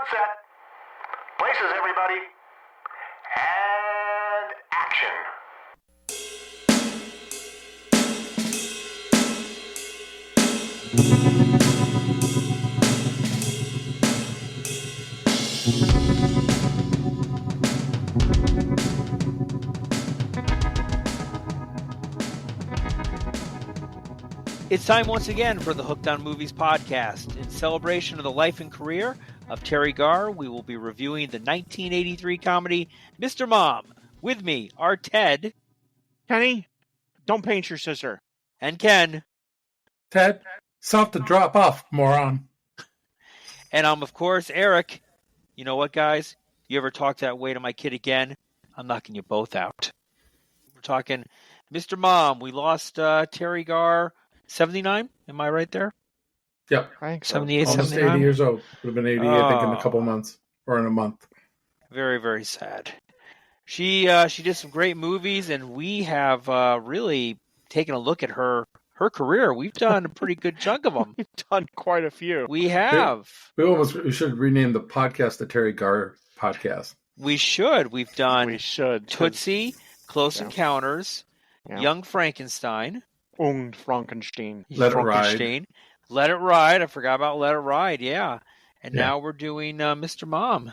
on set. Places, everybody. And action. It's time once again for the Hooked on Movies podcast. In celebration of the life and career of Teri Garr, we will be reviewing the 1983 comedy Mr.Mom. With me are Ted. Kenny, don't paint your sister. And Ken. Ted, stop the drop off, moron. And I'm, of course, Eric. You know what, guys? You ever talk that way to my kid again? I'm knocking you both out. We're talking Mr.Mom. We lost Teri Garr. 79? Am I right there? Yep. I think so. 78, Almost 79? 80 years old. Would have been 80, I think, in a couple months. Or in a month. Very, very sad. She did some great movies, and we have really taken a look at her career. We've done a pretty good chunk of them. We've done quite a few. We have. We should rename the podcast the Teri Garr podcast. We should. We've done We should. Tootsie, Close Yeah. Encounters, Yeah. Young Frankenstein, Und Frankenstein. Let It Ride. Frankenstein, Let It Ride. I forgot about Let It Ride, yeah. And Yeah. now we're doing Mr.Mom.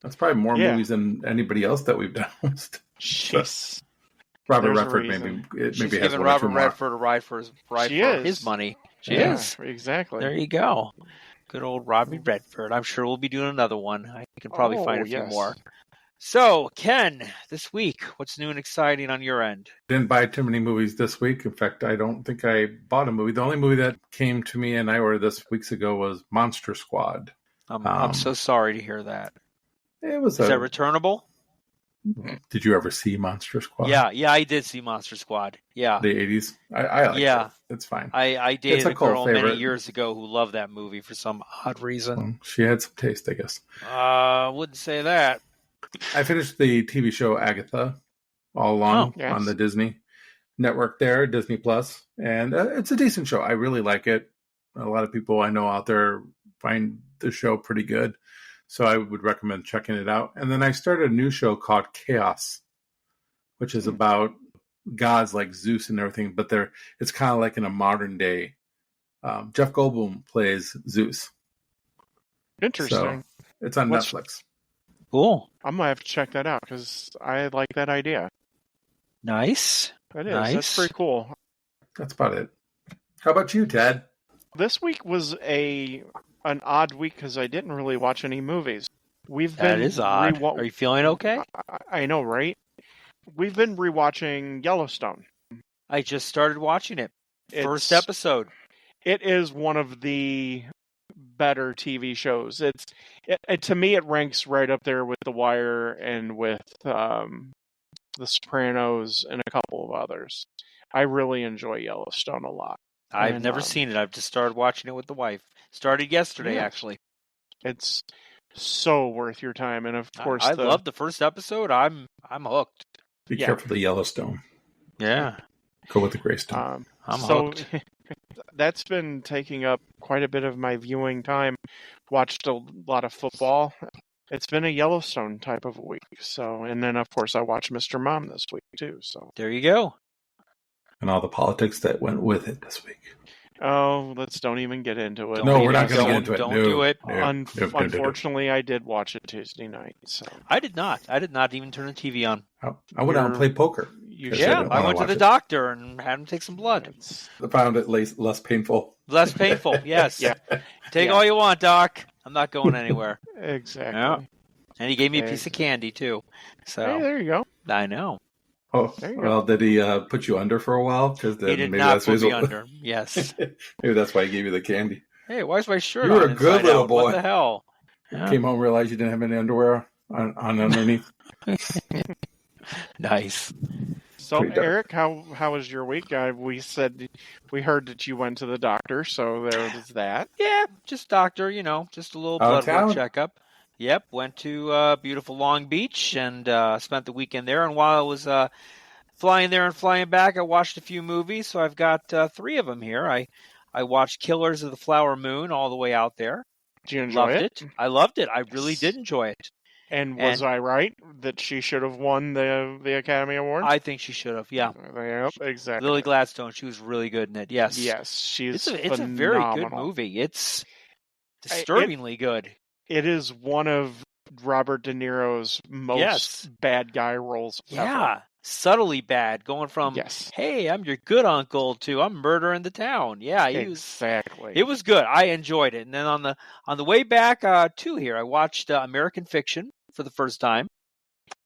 That's probably more Yeah. movies than anybody else that we've done. Jeez. Robert There's a Redford reason. maybe She's has giving one or two Robert more. Redford a ride for She is. his money. She Yeah, is. Exactly. There you go. Good old Robbie Redford. I'm sure we'll be doing another one. I can probably find a few yes. more. So, Ken, this week, what's new and exciting on your end? Didn't buy too many movies this week. In fact, I don't think I bought a movie. The only movie that came to me and I ordered this weeks ago was Monster Squad. I'm so sorry to hear that. It was Is that returnable? Did you ever see Monster Squad? Yeah, I did see Monster Squad. Yeah. The 80s? I like Yeah. it. It's fine. I It's dated a a cult girl many favorite. years ago who loved that movie for some odd reason. She had some taste, I guess. Wouldn't say that. I finished the TV show Agatha all along Oh, yes. on the Disney network there, Disney Plus, and it's a decent show. I really like it. A lot of people I know out there find the show pretty good, so I would recommend checking it out. And then I started a new show called Chaos, which is about gods like Zeus and everything, but it's kind of like in a modern day. Jeff Goldblum plays Zeus. Interesting. So it's on What's- Netflix. Cool. I'm going to have to check that out because I like that idea. Nice. That is. Nice. That's pretty cool. That's about it. How about you, Ted? This week was an odd week because I didn't really watch any movies. We've That been is odd. Are you feeling okay? I know, right? We've been rewatching Yellowstone. I just started watching it. First It's- episode. It is one of the better TV shows. To me, it ranks right up there with The Wire and with The Sopranos and a couple of others. I really enjoy Yellowstone a lot. I've And, never seen it. I've just started watching it with the wife. Started yesterday, Yeah. actually. It's so worth your time, and of course, I love the first episode. I'm hooked. Be Yeah. careful of the Yellowstone. Yeah, Go with the Greystone. I'm so hooked. that's been taking up quite a bit of my viewing time. Watched a lot of football. It's been a Yellowstone type of a week. So, and then of course I watched Mr.Mom this week too. So, There you go. And all the politics that went with it this week. oh, let's don't even get into it. No, we're not going to Don't- get into it. don't No, do it. no, no, no, no. Unfortunately, I did watch it Tuesday night. So I did not. I did not even turn the TV on. I went out and played poker. you Yes, should. I Yeah, didn't I wanna went to watch the it. doctor and had him take some blood. I found it less painful. Less painful, yes. Yeah. Take Yeah. all you want, Doc. I'm not going anywhere. Exactly. Yeah. And he gave me a Okay. piece of candy, too. So, Hey, there you go. I know. Oh, There you well, did he put you under for a while? Because He did not put me under. Yes. Maybe that's why he gave you the candy. Hey, why is my shirt You on were a good inside little out? boy. What the hell? Yeah. Came home, realized you didn't have any underwear on underneath. Nice. So, Pretty dark. Eric, how was your week? We heard that you went to the doctor, so there was that. Yeah, just doctor, just a little Out blood of town? work checkup. Yep, went to beautiful Long Beach and spent the weekend there. And while I was flying there and flying back, I watched a few movies. So I've got 3 of them here. I watched Killers of the Flower Moon all the way out there. Did you enjoy Loved it. I loved it. I really did enjoy it. And was I right that she should have won the Academy Award? I think she should have. Yeah. Yep, exactly. Lily Gladstone. She was really good in it. Yes. Yes, she's It's a very good movie. It's disturbingly good. It is one of Robert De Niro's most bad guy roles ever. Yeah. Subtly bad. Going from, hey, I'm your good uncle to I'm murdering the town. Yeah, exactly. It was good. I enjoyed it. And then on the way back to here, I watched American Fiction for the first time.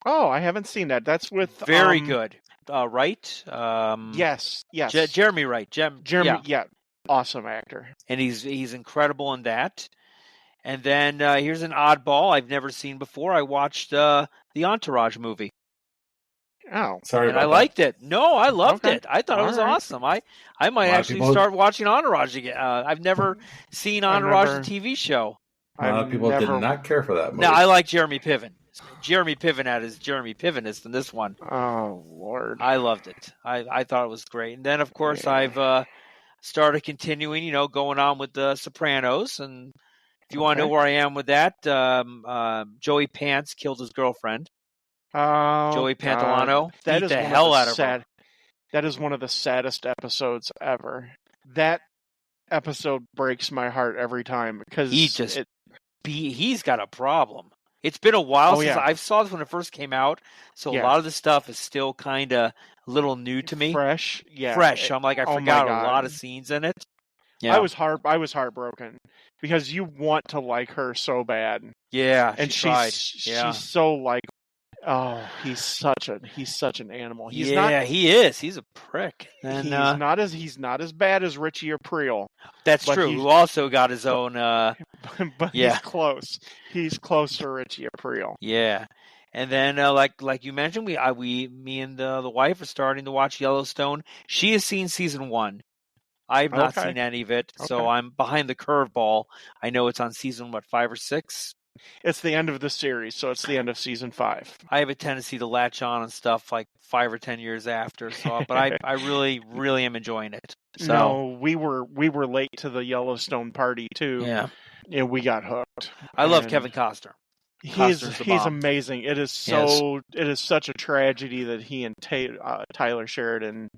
Oh, I haven't seen that. That's with very good. Wright. Yes. Jeremy Wright. Jeremy, yeah, awesome actor. And he's incredible in that. And then here's an oddball I've never seen before. I watched the Entourage movie. Oh, sorry. And I liked it. No, I loved it. I thought it was awesome. I might actually start watching Entourage again. I've never seen Entourage, the TV show. A lot of people did not care for that movie. No, I like Jeremy Piven. Jeremy Piven is Jeremy Pivenist in this one. Oh, Lord. I loved it. I thought it was great. And then, of course, I've started continuing, going on with The Sopranos. And if you want to know where I am with that, Joey Pants killed his girlfriend. Joey Pantoliano. That beat is the hell out of her. That is one of the saddest episodes ever. That episode breaks my heart every time because he's got a problem. It's been a while since I saw this when it first came out, so a lot of the stuff is still kind of a little new to me. Fresh. I'm like, I forgot a lot of scenes in it. Yeah. I was heartbroken because you want to like her so bad. Yeah, and she's so like, oh, he's such an animal. He is. He's a prick. And, he's not as bad as Richie Aprile. That's true. Who also got his own. But he's close. He's close to Richie Aprile. Yeah. And then, like you mentioned, me and the wife are starting to watch Yellowstone. She has seen season 1. I've not seen any of it, so I'm behind the curveball. I know it's on season 5 or 6. It's the end of the series, so it's the end of season 5. I have a tendency to latch on and stuff like 5 or 10 years after, so but I really, really am enjoying it. So no, we were late to the Yellowstone party too. Yeah, and we got hooked. I love Kevin Costner. He's amazing. It is such a tragedy that he and Taylor Sheridan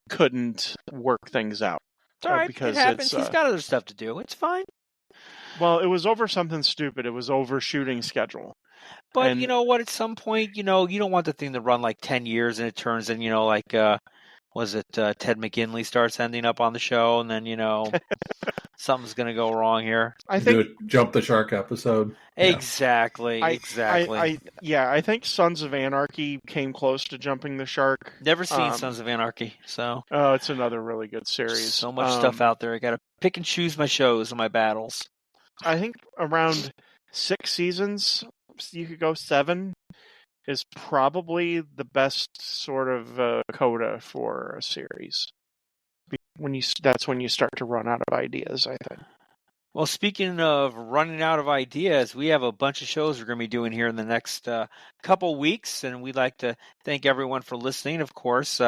couldn't work things out. It's all right. Because it happens. He's got other stuff to do. It's fine. Well, it was over something stupid. It was over shooting schedule. But you know what? At some point, you don't want the thing to run like 10 years and it turns in, was it Ted McGinley starts ending up on the show and then, something's going to go wrong here. I think Jump the Shark episode. Exactly. I think Sons of Anarchy came close to jumping the shark. Never seen Sons of Anarchy, so. Oh, it's another really good series. So much stuff out there. I got to pick and choose my shows and my battles. I think around 6 seasons, you could go 7, is probably the best sort of coda for a series. That's when you start to run out of ideas, I think. Well, speaking of running out of ideas, we have a bunch of shows we're going to be doing here in the next couple weeks, and we'd like to thank everyone for listening. Of course,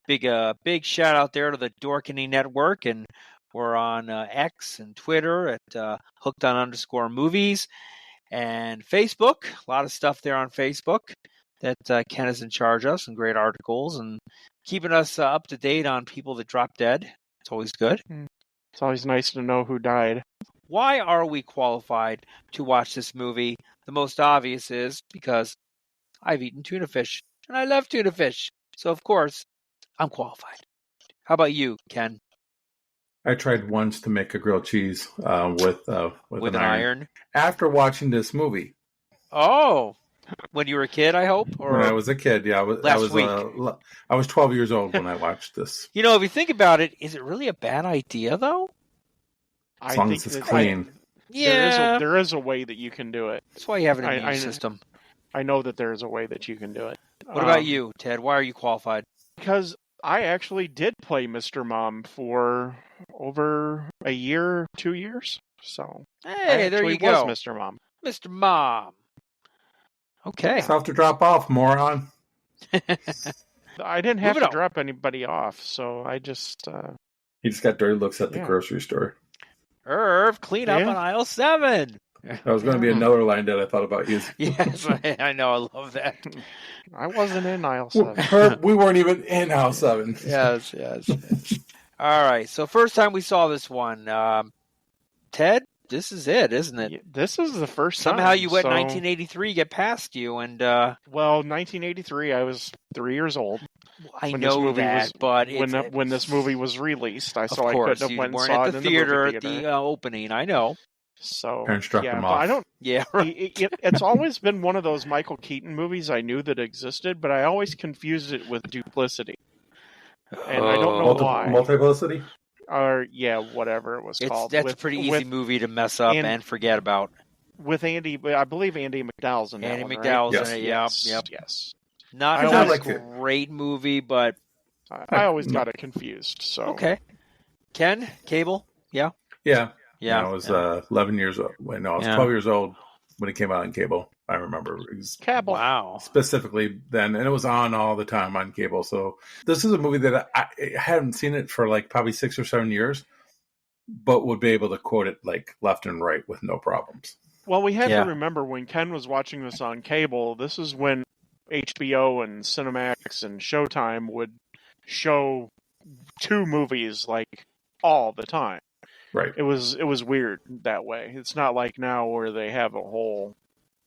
big shout out there to the Dorkany Network, and we're on X and Twitter at Hooked_movies and Facebook. A lot of stuff there on Facebook that Ken is in charge of, some great articles and keeping us up to date on people that drop dead. It's always good. It's always nice to know who died. Why are we qualified to watch this movie? The most obvious is because I've eaten tuna fish, and I love tuna fish. So, of course, I'm qualified. How about you, Ken? I tried once to make a grilled cheese with an iron. After watching this movie. Oh, when you were a kid, I hope? Or when I was a kid, yeah. I was 12 years old when I watched this. If you think about it, is it really a bad idea, though? As long as it's clean. There is a way that you can do it. That's why you have an immune system. I know that there is a way that you can do it. What about you, Ted? Why are you qualified? Because I actually did play Mr.Mom for over a year, 2 years. So hey, there you go. Was Mr. Mom. Mr. Mom. Okay. So I have to drop off, moron. I didn't have to drop anybody off, so I just... He just got dirty looks at the grocery store. Irv, clean up Yeah. on aisle 7. That was going to be another line that I thought about using. Yes, I know. I love that. I wasn't in aisle 7. Herb, we weren't even in aisle 7. Yes. All right. So first time we saw this one, Ted, this is it, isn't it? Yeah, this is the first time. Somehow you went 1983, get past you, and well, 1983, I was 3 years old. I know that, but when this movie was released, I couldn't have went and weren't saw at it the in theater the at the opening. I know. So Parents dropped yeah, them but off. I don't. Yeah, right. It's always been one of those Michael Keaton movies I knew that existed, but I always confused it with Duplicity, and I don't know why. Multiplicity? Or yeah, whatever it was called. That's a pretty easy movie to mess up and forget about. With Andy, I believe Andy McDowell's in that Andy one, McDowell's right? in it. Yes. Not a great movie, but I always got it confused. So okay. Ken, Cable, yeah. I was 11 years old. I was 12 years old when it came out on cable. I remember Cable. Wow. Specifically then, and it was on all the time on cable. So this is a movie that I haven't seen it for like probably 6 or 7 years, but would be able to quote it like left and right with no problems. Well, we had to remember when Ken was watching this on cable, this is when HBO and Cinemax and Showtime would show 2 movies like all the time. Right. It was weird that way. It's not like now where they have a whole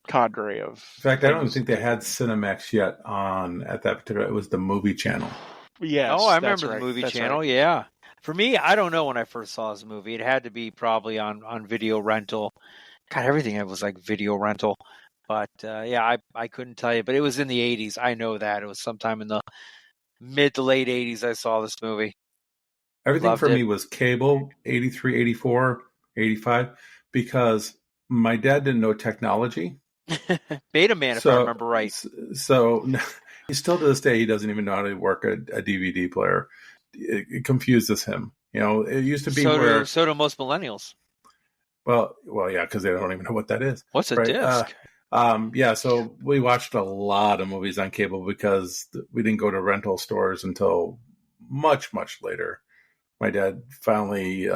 cadre of. In fact, I don't even think they had Cinemax yet on at that particular. It was the movie channel. Yes. Oh, I remember the movie channel. Right. Yeah. For me, I don't know when I first saw this movie. It had to be probably on video rental. God, everything was like video rental. But I couldn't tell you. But it was in the 80s. I know that. It was sometime in the mid to late 80s I saw this movie. Everything for me was cable, 83, 84, 85, because my dad didn't know technology. Betamax, if I remember right. So he still to this day, he doesn't even know how to work a DVD player. It confuses him. It used to be so do most millennials. Well, yeah, because they don't even know what that is. What's a disc? So we watched a lot of movies on cable because we didn't go to rental stores until much, much later. My dad finally,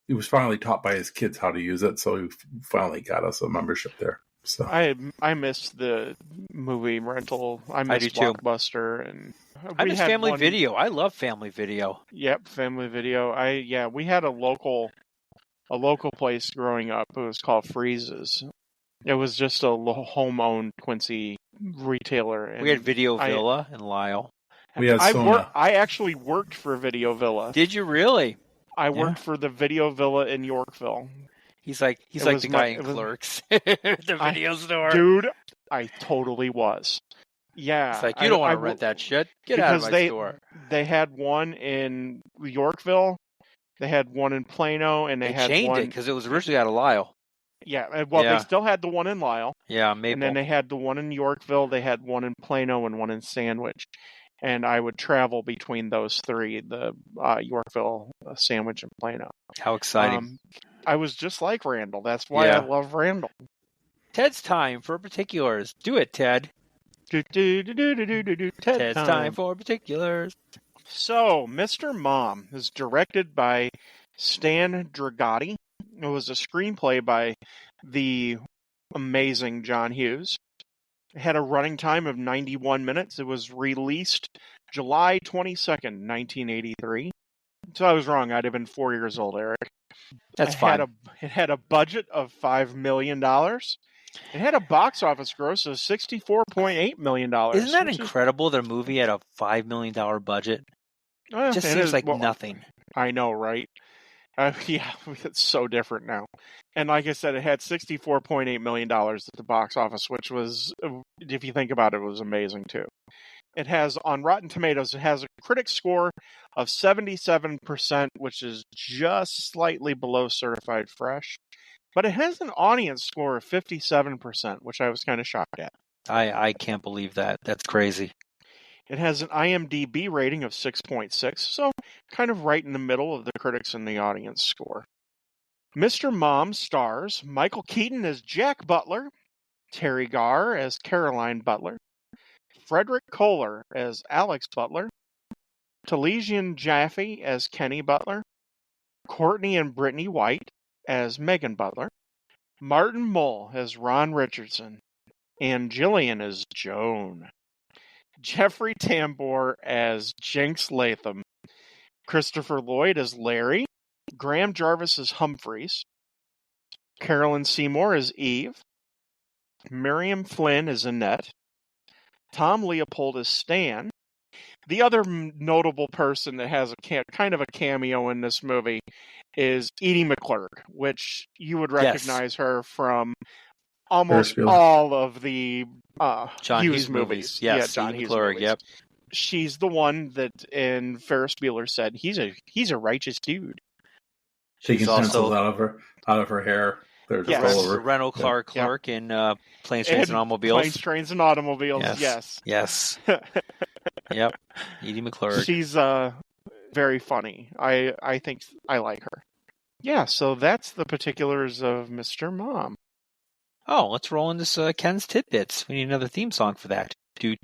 he was finally taught by his kids how to use it, so he finally got us a membership there. So I missed the movie rental. I missed Blockbuster, and I miss Family Video. I love Family Video. Yep, Family Video. We had a local place growing up. It was called Freeze's. It was just a home-owned Quincy retailer. And we had Video Villa in Lisle. We had I actually worked for Video Villa. Did you really? I worked for the Video Villa in Yorkville. He's like the guy in Clerks, the video store. Dude, I totally was. Yeah. It's like, you don't want to rent that shit. Get out of my store. They had one in Yorkville, they had one in Plano, and they had changed one... it because it was originally out of Lisle. Yeah, well, they still had the one in Lisle. Yeah, Maple. And then they had the one in Yorkville, they had one in Plano, and one in Sandwich. And I would travel between those 3, the Yorkville, Sandwich, and Plano. How exciting. I was just like Randall. That's why I love Randall. Ted's time for particulars. Do it, Ted. Ted's time for particulars. So, Mr.Mom is directed by Stan Dragotti. It was a screenplay by the amazing John Hughes. It had a running time of 91 minutes. It was released July 22nd, 1983. So I was wrong. I'd have been 4 years old, Eric. That's fine. It had a budget of $5 million. It had a box office gross of $64.8 million. Isn't that incredible that a movie had a $5 million budget? It just seems like nothing. I know, right? Yeah, it's so different now. And like I said, it had $64.8 million at the box office, which was, if you think about it, was amazing too. It has, on Rotten Tomatoes, it has a critic score of 77%, which is just slightly below certified fresh. But it has an audience score of 57%, which I was kind of shocked at. I can't believe that. That's crazy. It has an IMDb rating of 6.6, so kind of right in the middle of the critics and the audience score. Mr.Mom stars Michael Keaton as Jack Butler, Teri Garr as Caroline Butler, Frederick Kohler as Alex Butler, Talesian Jaffe as Kenny Butler, Courtney and Brittany White as Megan Butler, Martin Mull as Ron Richardson, and Jillian as Joan. Jeffrey Tambor as Jenks Latham, Christopher Lloyd as Larry, Graham Jarvis as Humphreys, Carolyn Seymour as Eve, Miriam Flynn as Annette, Tom Leopold as Stan. The other notable person that has kind of a cameo in this movie is Edie McClurg, which you would recognize her from almost all of the John Hughes movies. Yes, John Edie Hughes McClurg, movies. yep. She's the one that in Ferris Bueller said he's a righteous dude. Taking pencils out of her hair. There's Yes. a rollover. Rental car clerk in Planes, Trains, and Automobiles. Planes, Trains, and Automobiles. Yes. Yep. Edie McClurg. She's very funny. I think I like her. Yeah, so that's the particulars of Mr. Mom. Oh, let's roll into Ken's Tidbits. We need another theme song for that. Ken's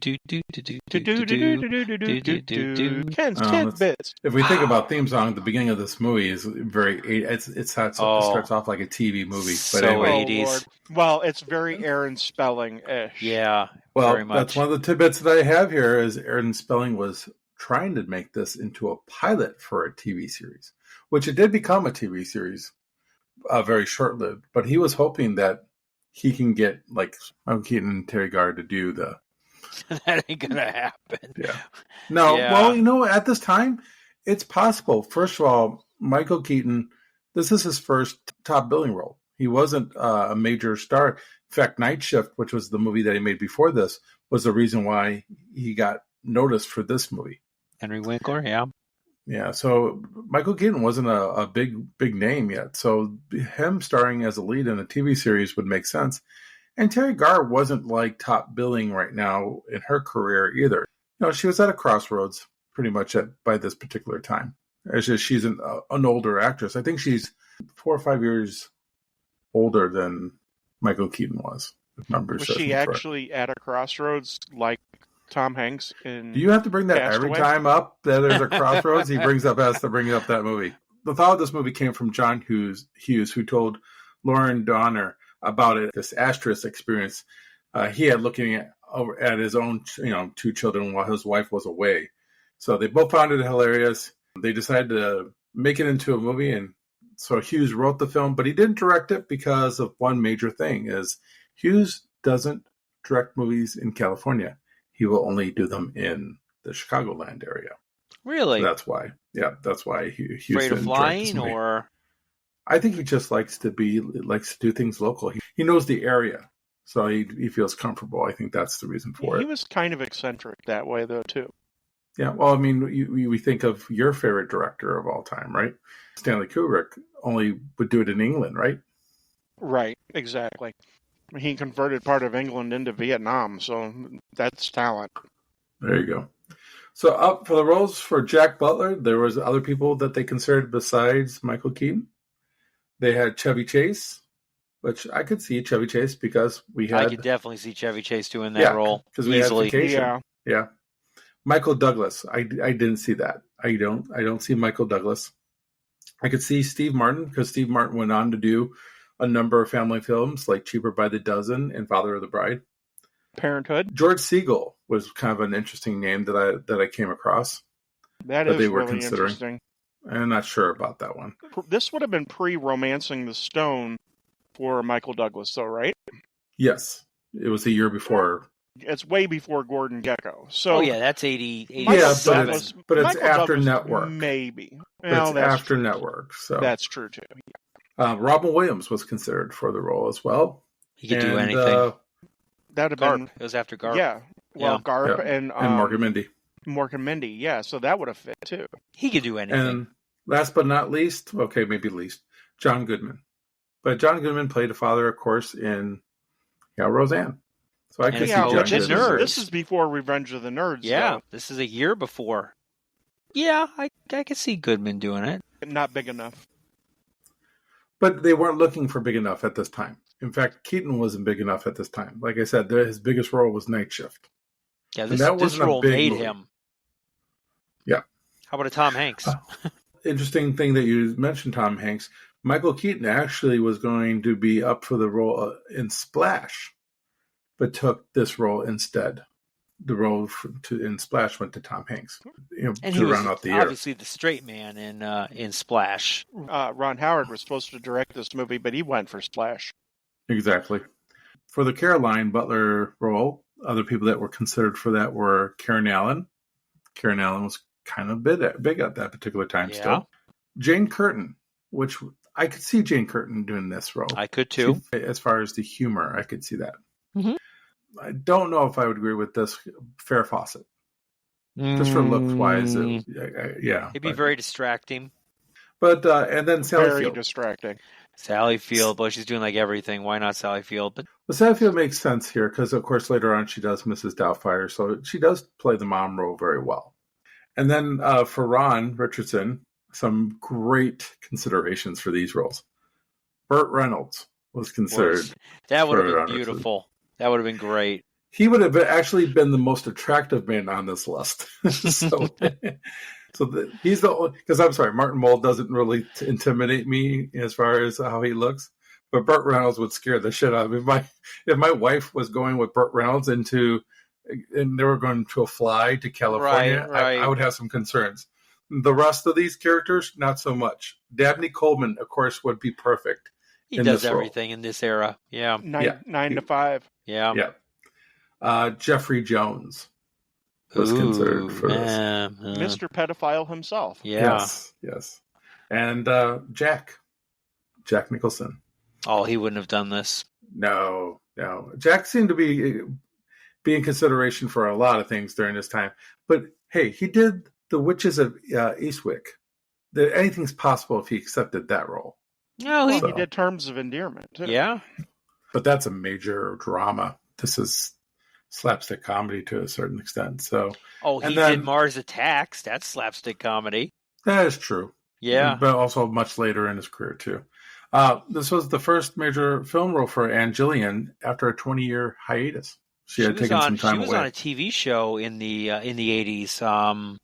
Tidbits. If we think about theme song, the beginning of this movie is very. It starts off like a TV movie. So But anyway, 80s. Well, it's very Aaron Spelling-ish. Yeah. well, very much. that's one of the tidbits that I have here. Is Aaron Spelling was trying to make this into a pilot for a TV series, which it did become a TV series, very short-lived. But he was hoping that he can get like Michael Keaton and Teri Garr to do the. That ain't gonna happen. Yeah. No, well, at this time, it's possible. First of all, Michael Keaton, this is his first top billing role. He wasn't a major star. In fact, Night Shift, which was the movie that he made before this, was the reason why he got noticed for this movie. Henry Winkler, yeah. Yeah, so Michael Keaton wasn't a big name yet. So him starring as a lead in a TV series would make sense. And Teri Garr wasn't like top billing right now in her career either. She was at a crossroads pretty much by this particular time. It's just she's an older actress. I think she's 4 or 5 years older than Michael Keaton was. If memory Was serves she me correct. actually at a crossroads like Tom Hanks in Do you have to bring that every Castaway? time up that there's a crossroads? Has to bring up that movie. The thought of this movie came from John Hughes, who told Lauren Donner about it, this asterisk experience he had looking at his own 2 children while his wife was away. So they both found it hilarious. They decided to make it into a movie, and so Hughes wrote the film, but he didn't direct it because of one major thing: is Hughes doesn't direct movies in California. He will only do them in the Chicagoland area. Really? So that's why. Yeah, that's why Hughes Afraid of didn't direct this flying, movie. or I think he just likes to do things local. He knows the area, so he feels comfortable. I think that's the reason for He it. was kind of eccentric that way, though, too. Yeah, well, I mean, we think of your favorite director of all time, right? Stanley Kubrick only would do it in England, right? Right, exactly. He converted part of England into Vietnam, so that's talent. There you go. So up for the roles for Jack Butler, there was other people that they considered besides Michael Keaton. They had Chevy Chase, which I could see Chevy Chase because we had. I could definitely see Chevy Chase doing that role because we easily. had Vacation. Yeah. Michael Douglas, I didn't see that. I don't see Michael Douglas. I could see Steve Martin because Steve Martin went on to do a number of family films like Cheaper by the Dozen and Father of the Bride. Parenthood. George Segal was kind of an interesting name that I came across. That that is they were really considering. interesting. I'm not sure about that one. This would have been pre-Romancing the Stone for Michael Douglas, though, right? Yes, it was a year before. It's way before Gordon Gekko. So, Oh yeah, that's 80. Michael Yeah, Douglas- but it's Michael after Douglas, Network. Maybe. But Well, it's that's after true. Network. So That's true, too. Robin Williams was considered for the role as well. He could do And, anything. That would have Garp. been... It was after Garp. Yeah. Well, Yeah. Garp Yeah. and Morgan Mindy. Morgan Mindy. Yeah, so that would have fit, too. He could do anything. And last but not least, okay, maybe least, John Goodman. But John Goodman played a father, of course, in Roseanne. So I And could see yeah, John which this is Goodman. Nerds. This is before Revenge of the Nerds, yeah, this is a year before. Yeah, I could see Goodman doing it. though. Not big enough. But they weren't looking for big enough at this time. In fact, Keaton wasn't big enough at this time. Like I said, his biggest role was Night Shift. Yeah, And this that wasn't a role big made movie. him. Yeah. How about a Tom Hanks? interesting thing that you mentioned, Tom Hanks. Michael Keaton actually was going to be up for the role in Splash, but took this role instead. The role in Splash went to Tom Hanks, And to he was round out the year. obviously the straight man in Splash. Ron Howard was supposed to direct this movie, but he went for Splash. Exactly. For the Caroline Butler role, other people that were considered for that were Karen Allen. Karen Allen was kind of big at that particular time still. Jane Curtin, which I could see Jane Curtin doing this role. I could too. As far as the humor, I could see that. Mm-hmm. I don't know if I would agree with this Farrah Fawcett. Just for looks wise, yeah. It'd be very distracting. But and then Sally Very Field. distracting. Sally Field, well, she's doing like everything. Why not Sally Field? But Sally Field makes sense here because, of course, later on she does Mrs. Doubtfire, so she does play the mom role very well. And then for Ron Richardson, some great considerations for these roles. Burt Reynolds was considered. That would have been beautiful. That would have been great. He would have actually been the most attractive man on this list. He's the only, because I'm sorry, Martin Mull doesn't really intimidate me as far as how he looks, but Burt Reynolds would scare the shit out of me. If my wife was going with Burt Reynolds and they were going to a fly to California, right. I would have some concerns. The rest of these characters, not so much. Dabney Coleman, of course, would be perfect. He does everything in this era. Yeah. 9 to 5. Yeah. Yeah. Jeffrey Jones was considered for this. Mr. Pedophile himself. Yeah. Yes. And Jack Nicholson. Oh, he wouldn't have done this. No. Jack seemed to be in consideration for a lot of things during this time. But hey, he did The Witches of Eastwick. Anything's possible if he accepted that role. No, he did Terms of Endearment, too. Yeah. But that's a major drama. This is slapstick comedy to a certain extent. So, he did Mars Attacks. That's slapstick comedy. That is true. Yeah. But also much later in his career, too. This was the first major film role for Ann Gillian after a 20-year hiatus. She had taken some time away. She was on a TV show in the 80s,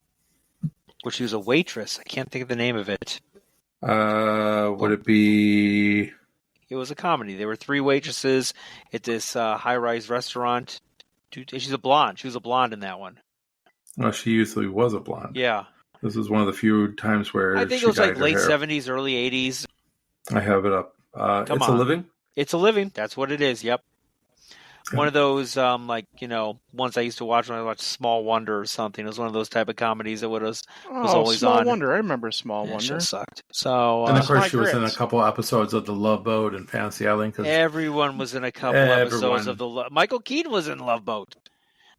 where she was a waitress. I can't think of the name of it. Would it be... It was a comedy. There were 3 waitresses at this high-rise restaurant. She's a blonde. She was a blonde in that one. Well, she usually was a blonde. Yeah. This is one of the few times where I think it was like late 70s, early 80s. I have it up. It's a Living? It's a Living. That's what it is. Yep. One of those, ones I used to watch when I watched Small Wonder or something. It was one of those type of comedies that was always Small on. Wonder. I remember Small Wonder. It sucked. So, and of course, she was in a couple episodes of The Love Boat and Fantasy Island. Everyone was in a couple episodes of Michael Keaton was in Love Boat.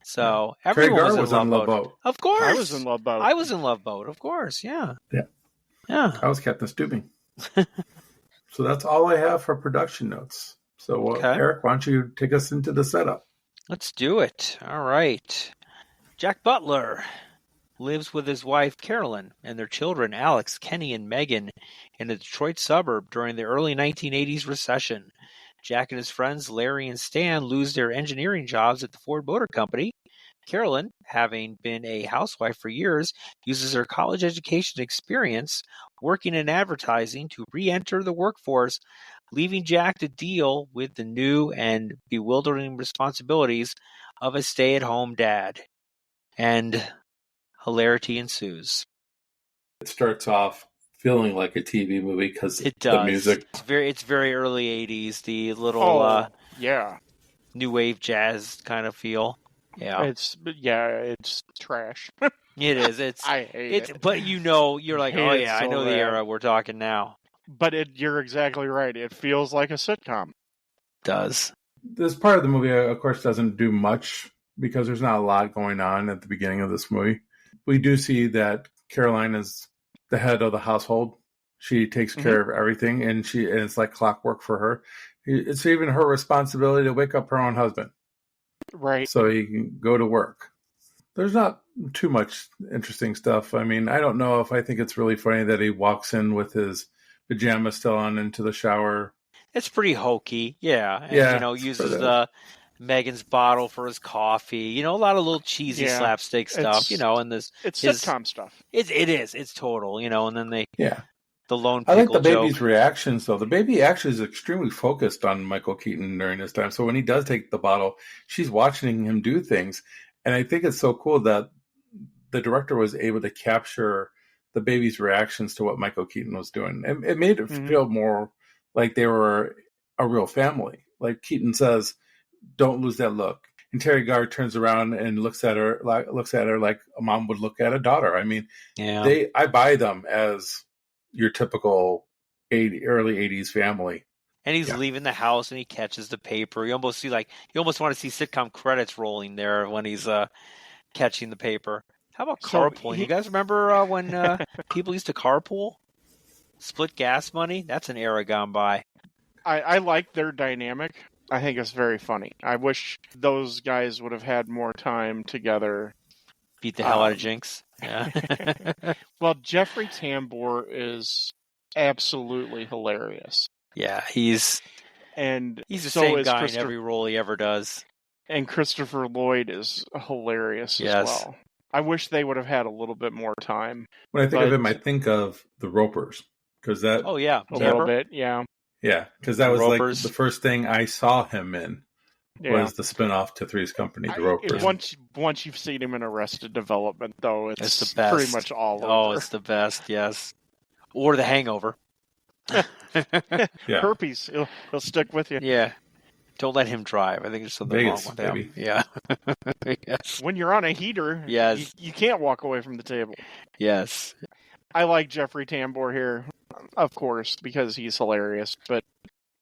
So everyone Teri Garr was in Love Boat. Of course, I was in Love Boat. I was in Love Boat. Of course, yeah. I was Captain Stubing. So that's all I have for production notes. So, Eric, why don't you take us into the setup? Let's do it. All right. Jack Butler lives with his wife, Carolyn, and their children, Alex, Kenny, and Megan, in a Detroit suburb during the early 1980s recession. Jack and his friends, Larry and Stan, lose their engineering jobs at the Ford Motor Company. Carolyn, having been a housewife for years, uses her college education experience working in advertising to re-enter the workforce, leaving Jack to deal with the new and bewildering responsibilities of a stay-at-home dad. And hilarity ensues. It starts off feeling like a TV movie because it does. The music. It's very early 80s, the little new wave jazz kind of feel. Yeah. It's trash. It is. I hate it. But you're like, oh yeah, I know the era we're talking now. But you're exactly right. It feels like a sitcom. It does. This part of the movie, of course, doesn't do much because there's not a lot going on at the beginning of this movie. We do see that Caroline is the head of the household. She takes care of everything, and it's like clockwork for her. It's even her responsibility to wake up her own husband. Right. So he can go to work. There's not too much interesting stuff. I mean, I don't know if I think it's really funny that he walks in with his pajamas still on into the shower. It's pretty hokey. Yeah. And, uses Megan's bottle for his coffee. A lot of little cheesy slapstick stuff. And it's sitcom stuff. It is. It's total. And then the lone pickle I like the joke. baby's reactions, though. The baby actually is extremely focused on Michael Keaton during this time. So when he does take the bottle, she's watching him do things. And I think it's so cool that the director was able to capture the baby's reactions to what Michael Keaton was doing. It made it feel more like they were a real family. Like Keaton says, "Don't lose that look." And Teri Garr turns around and looks at her like a mom would look at a daughter. I mean, I buy them as your typical early 80s family. And he's leaving the house and he catches the paper. You almost want to see sitcom credits rolling there when he's catching the paper. How about carpooling? You guys remember when people used to carpool? Split gas money? That's an era gone by. I like their dynamic. I think it's very funny. I wish those guys would have had more time together. Beat the hell out of Jinx. Yeah. Well, Jeffrey Tambor is absolutely hilarious. Yeah, he's the same guy in every role he ever does. And Christopher Lloyd is hilarious as well. I wish they would have had a little bit more time. When I think of him, I think of the Ropers. Because that... Oh, yeah. A little bit, yeah. Yeah, because that was like the first thing I saw him in. Was the spinoff to Three's Company, The Ropers. Once you've seen him in Arrested Development, though, it's the best. Pretty much all over. Oh, it's the best, yes. Or The Hangover. Herpes, he'll stick with you. Yeah. Don't let him drive. I think there's something wrong with him. Yeah. Yes. When you're on a heater, you can't walk away from the table. Yes. I like Jeffrey Tambor here, of course, because he's hilarious, but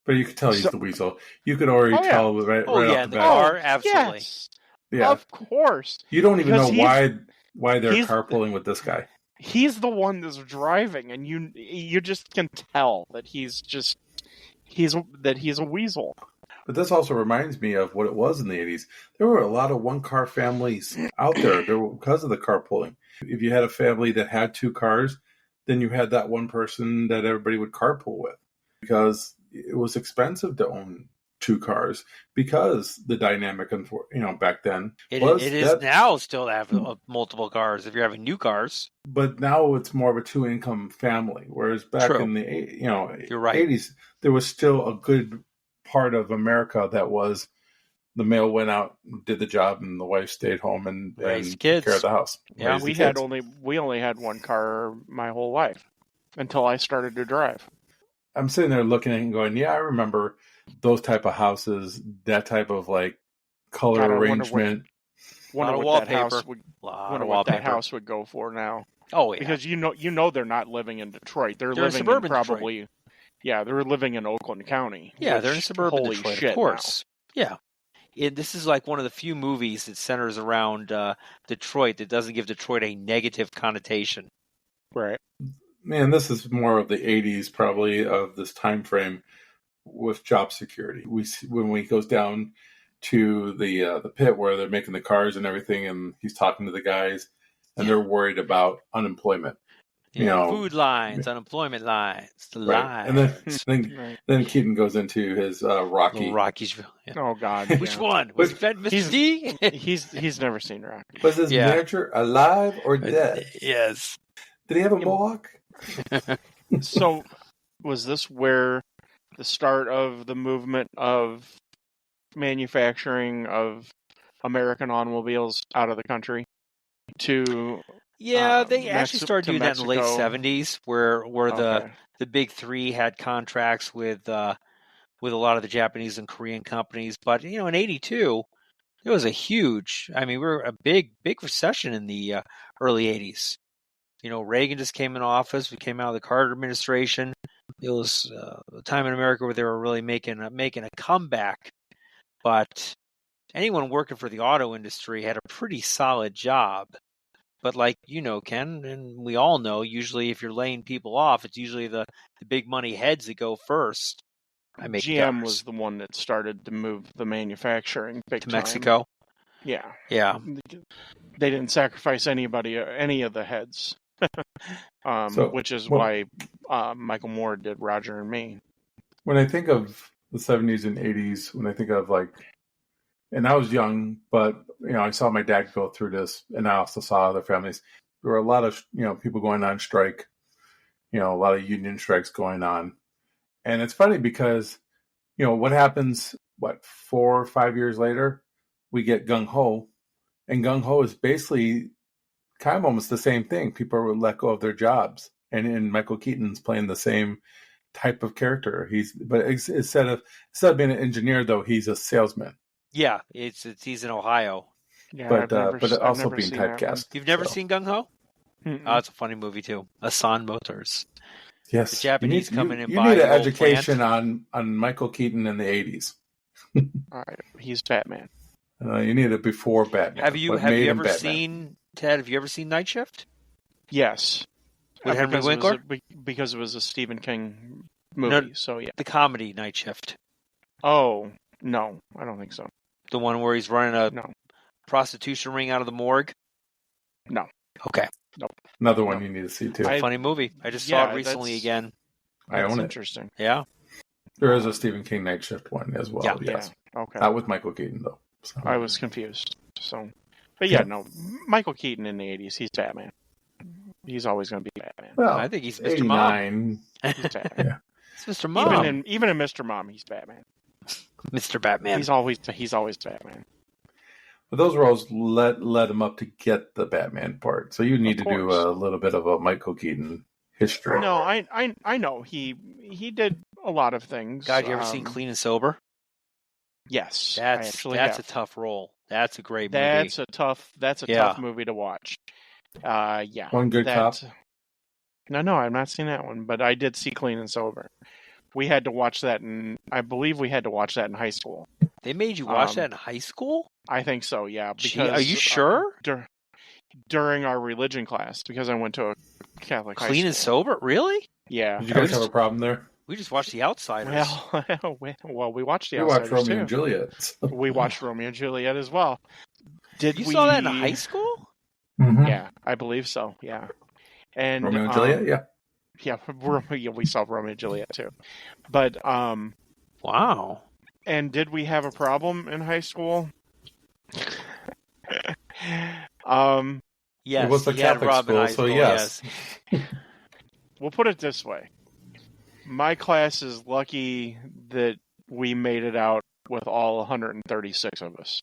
you could tell he's the weasel. You could already tell right off the bat. Car, absolutely. Yes. Yeah. Of course. You don't even know why they're carpooling with this guy. He's the one that's driving, and you just can tell that he's a weasel. But this also reminds me of what it was in the 80s. There were a lot of one-car families out there because of the carpooling. If you had a family that had two cars, then you had that one person that everybody would carpool with because it was expensive to own two cars because the dynamic, back then. It is now still to have multiple cars if you're having new cars. But now it's more of a two-income family, whereas back in the you're right. 80s, there was still a good part of America that was the male went out, did the job, and the wife stayed home and raised kids, took care of the house. Yeah, we only had one car my whole life until I started to drive. I'm sitting there looking at it and going, yeah, I remember those type of houses, that type of like color arrangement. Wonder what that house would go for now. Oh yeah, because you know they're not living in Detroit. They're living in probably Detroit. Yeah, they're living in Oakland County. Yeah, they're in suburban Detroit, of course. Now. Yeah. This is like one of the few movies that centers around Detroit that doesn't give Detroit a negative connotation. Right. Man, this is more of the 80s probably of this time frame with job security. When he goes down to the pit where they're making the cars and everything, and he's talking to the guys, and they're worried about unemployment. Food lines, unemployment lines, the lines. And then Keaton goes into his Rocky. Rockiesville. Yeah. Oh God! Which one? Was it Mr. D? He's never seen Rocky. Was his manager alive or dead? Yes. Did he have a mohawk? So, was this where the start of the movement of manufacturing of American automobiles out of the country to? Yeah, they actually started doing that in the late 70s, where the big three had contracts with a lot of the Japanese and Korean companies. But in '82, it was a huge. I mean, we were a big recession in the early '80s. Reagan just came in office. We came out of the Carter administration. It was a time in America where they were really making a comeback. But anyone working for the auto industry had a pretty solid job. But like Ken, and we all know, usually if you're laying people off, it's usually the big money heads that go first. GM was the one that started to move the manufacturing to Mexico. Yeah. Yeah. They didn't sacrifice any of the heads, which is why Michael Moore did Roger and Me. When I think of the 70s and 80s, when I think of like and I was young, but I saw my dad go through this, and I also saw other families. There were a lot of people going on strike, a lot of union strikes going on, and it's funny because what happens? 4 or 5 years later, we get Gung Ho, and Gung Ho is basically kind of almost the same thing. People were let go of their jobs, and Michael Keaton's playing the same type of character. But instead of being an engineer, though, he's a salesman. Yeah, he's in Ohio. Yeah, but also being typecast. You've never seen Gung Ho? Mm-mm. Oh, it's a funny movie too. Asan Motors. Yes, The Japanese come in and you buy need an the old education plant. on Michael Keaton in the 80s. All right, he's Batman. You need it before Batman. Have you ever seen Ted? Have you ever seen Night Shift? Yes, With Henry Winkler? Because it was a Stephen King movie. No, so yeah. The comedy Night Shift. Oh no, I don't think so. The one where he's running a No. prostitution ring out of the morgue? No. Okay. Another one you need to see too. Funny movie. I just saw it recently again. I own it. Interesting. Yeah. There is a Stephen King Night Shift one as well. Yeah. Yes. Yeah. Okay. Not with Michael Keaton though. So. I was confused. So, but yeah, no, Michael Keaton in the 80s, he's Batman. He's always going to be Batman. Well, I think he's Mr. Mom. He's Batman. Yeah. It's Mr. Mom. Even in Mr. Mom, he's Batman. Mr. Batman. He's always Batman. But those roles led him up to get the Batman part. So you need to do a little bit of a Michael Keaton history. No, I know he did a lot of things. God, you ever seen Clean and Sober? Yes, that's a tough role. That's a great movie. That's a tough movie to watch. Yeah. One Good Cop. No, I've not seen that one, but I did see Clean and Sober. We had to watch that I believe we had to watch that in high school. They made you watch that in high school? I think so, yeah. Because, are you sure? During our religion class, because I went to a Catholic high school. Clean and Sober? Really? Yeah. Did you guys have a problem there? We just watched The Outsiders. Well, we watched The Outsiders, we watched Romeo too. and Juliet. We watched Romeo and Juliet as well. You saw that in high school? Mm-hmm. Yeah, I believe so, yeah. And Romeo and Juliet, yeah. Yeah, we saw Romeo and Juliet, too. But, wow. And did we have a problem in high school? Yes, it was the Catholic school, so yes. We'll put it this way. My class is lucky that we made it out with all 136 of us.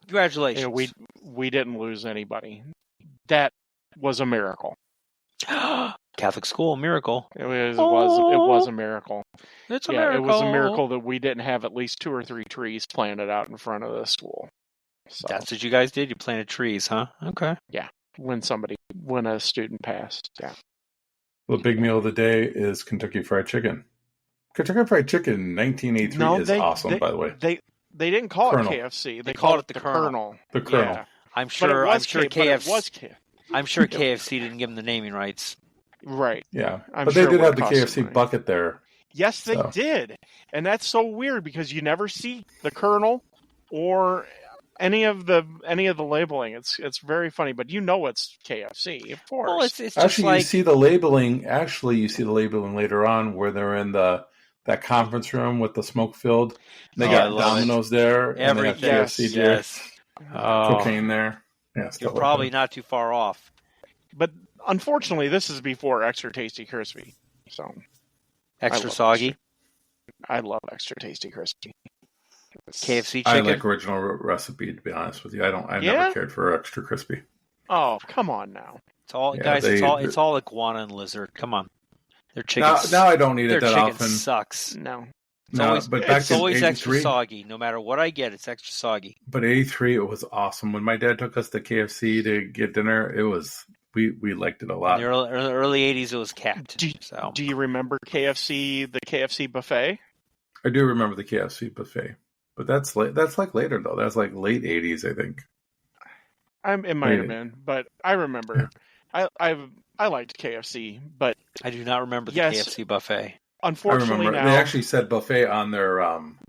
Congratulations. We didn't lose anybody. That was a miracle. Catholic school, miracle. It was a miracle. It's a miracle. It was a miracle that we didn't have at least 2 or 3 trees planted out in front of the school. So, that's what you guys did? You planted trees, huh? Okay. Yeah. When a student passed. Yeah. The big meal of the day is Kentucky Fried Chicken. Kentucky Fried Chicken 1983 is awesome, by the way. They didn't call Colonel. it KFC. They called called it the Colonel. The Colonel. Yeah. I'm sure KFC. I'm sure KFC KFC didn't give them the naming rights. Right. Yeah. I'm but sure they did have the cost KFC money. bucket there. Yes, they did. And that's so weird because you never see the Colonel or any of the labeling. It's very funny, but it's KFC, of course. Well, it's actually, you see the labeling. Actually, you see the labeling later on where they're in that conference room with the smoke filled. They got Domino's there, and they have KFC there. Cocaine there. Yeah, you're probably not too far off. But unfortunately, this is before Extra Tasty Crispy. So extra soggy. I love Extra Tasty Crispy. KFC chicken. I like original recipe, to be honest with you. I've never cared for extra crispy. Oh, come on now. It's all it's all iguana and lizard. Come on. Their chicken now I don't eat it that chicken often. Sucks. No. It's always extra soggy. No matter what I get, it's extra soggy. But 83, it was awesome. When my dad took us to KFC to get dinner, it was we liked it a lot. In the early 80s, it was capped. Do you remember the KFC buffet? I do remember the KFC buffet. But that's like later though. That's like late 80s, I think. It might have been, but I remember. Yeah. I liked KFC, but I do not remember the KFC buffet. Unfortunately, now they actually said buffet on their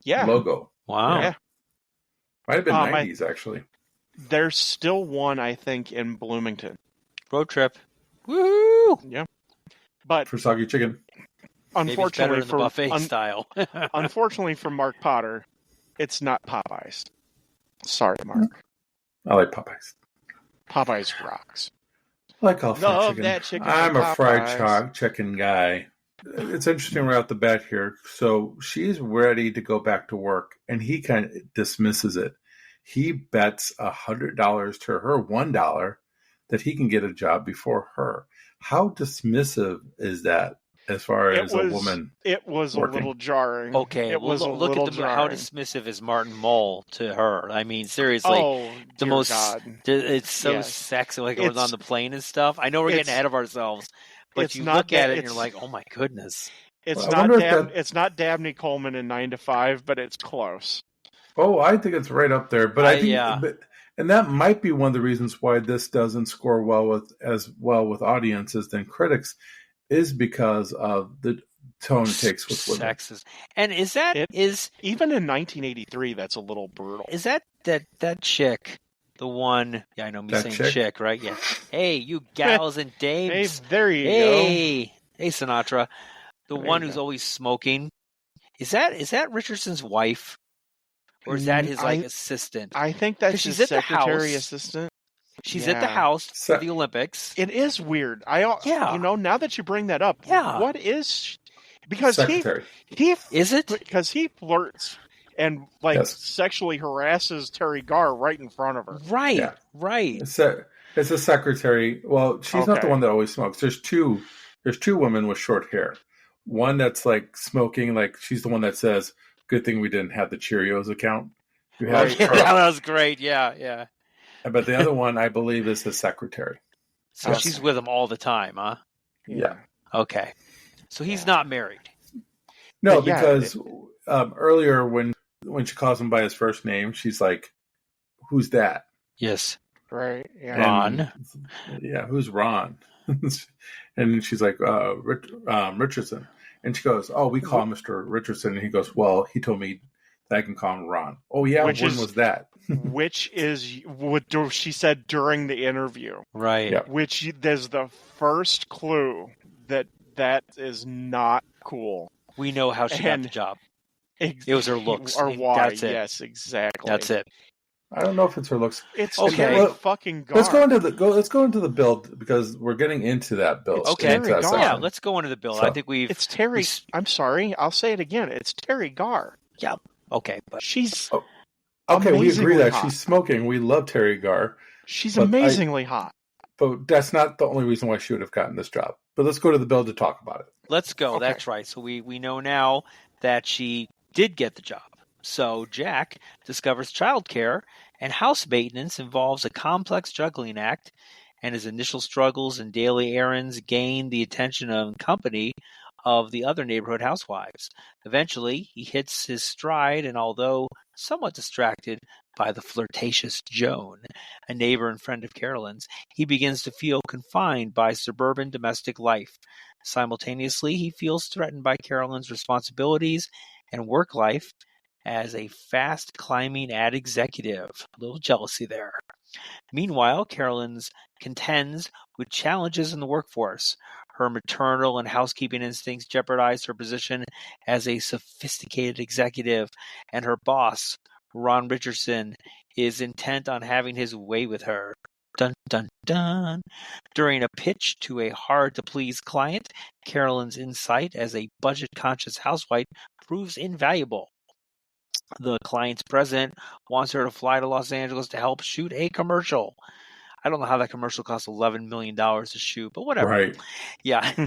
logo. Wow. Yeah. Might have been 90s actually. There's still one, I think, in Bloomington. Road trip. Woo! Yeah. But for soggy chicken. Unfortunately, for the buffet style. Unfortunately for Mark Potter, it's not Popeyes. Sorry, Mark. I like Popeyes. Popeyes rocks. I like all fried Love chicken. that chicken I'm from a fried Popeyes. chicken guy. It's interesting right off the bat here. So she's ready to go back to work, and he kind of dismisses it. He bets $100 to her $1 that he can get a job before her. How dismissive is that as far as a woman? It was working? a little jarring. Okay, it was a look little at jarring. how dismissive is Martin Mull to her. I mean, seriously, Oh, the dear most God. it's so Yes. sexy. Like it was on It's- the plane and stuff. I know we're getting it's- ahead of ourselves, but it's you not look at that- it and you're it's- like, oh my goodness. It's Well, I wonder if it's not Dabney Coleman in 9 to 5, but it's close. Oh, I think it's right up there. But I think, yeah. and that might be one of the reasons why this doesn't score well with audiences than critics, is because of the tone it takes with women. Sexist. And is that even in 1983? That's a little brutal. Is that chick? The one, yeah, I know me That saying chick? chick, right? Yeah. Hey, you gals and Hey, dames. there you go. Hey, Sinatra. The There one you who's go. always smoking. Is that Richardson's wife? Or is that his assistant? I think that's 'Cause she's his at the secretary house. assistant. She's Yeah. at the house for the Olympics. It is weird. Yeah. Now that you bring that up, Yeah. what is because Secretary. he Is it? because he flirts and sexually harasses Teri Garr right in front of her. Right. Yeah. Right. It's a secretary. Well, she's not the Okay. one that always smokes. There's two women with short hair. One that's like smoking, like she's the one that says, "Good thing we didn't have the Cheerios account." You have Right. her. That was great. Yeah. But the other one, I believe, is his secretary. So Okay. she's with him all the time, huh? Yeah. Okay. So he's not married. No, But yeah, because earlier when she calls him by his first name, she's like, "Who's that?" Yes. Right. Yeah. Ron. Yeah, who's Ron? And she's like, Richardson. And she goes, "Oh, we call him Mr. Richardson." And he goes, "Well, he told me that I can call him Ron." "Oh, yeah, when was that?" Which is what she said during the interview. Right. Yeah. Which there's the first clue that is not cool. We know how she got the job. It was her looks. Or why. That's it. Yes, exactly. That's it. I don't know if it's her looks. It's Okay. Teri fucking Garr. Let's go into the build because we're getting into that build. Okay. into that Garr. Yeah, section. let's go into the bill. So, I think It's Teri. I'm sorry. I'll say it again. It's Teri Garr. Yeah. Okay. But She's Okay, we agree amazingly that hot. she's smoking. We love Teri Garr, She's but amazingly hot. but that's not the only reason why she would have gotten this job. But let's go to the bill to talk about it. let's go. Okay. That's right. So we know now that she did get the job. So Jack discovers childcare and house maintenance involves a complex juggling act, and his initial struggles and daily errands gain the attention and company of the other neighborhood housewives. Eventually, he hits his stride, and although somewhat distracted by the flirtatious Joan, a neighbor and friend of Carolyn's, he begins to feel confined by suburban domestic life. Simultaneously, he feels threatened by Carolyn's responsibilities and work life as a fast-climbing ad executive. A little jealousy there. Meanwhile, Carolyn's contends with challenges in the workforce. Her maternal and housekeeping instincts jeopardize her position as a sophisticated executive, and her boss, Ron Richardson, is intent on having his way with her. Dun, dun, dun. During a pitch to a hard-to-please client, Carolyn's insight as a budget-conscious housewife proves invaluable. The client's president wants her to fly to Los Angeles to help shoot a commercial. I don't know how that commercial costs $11 million to shoot, but whatever. Right. Yeah.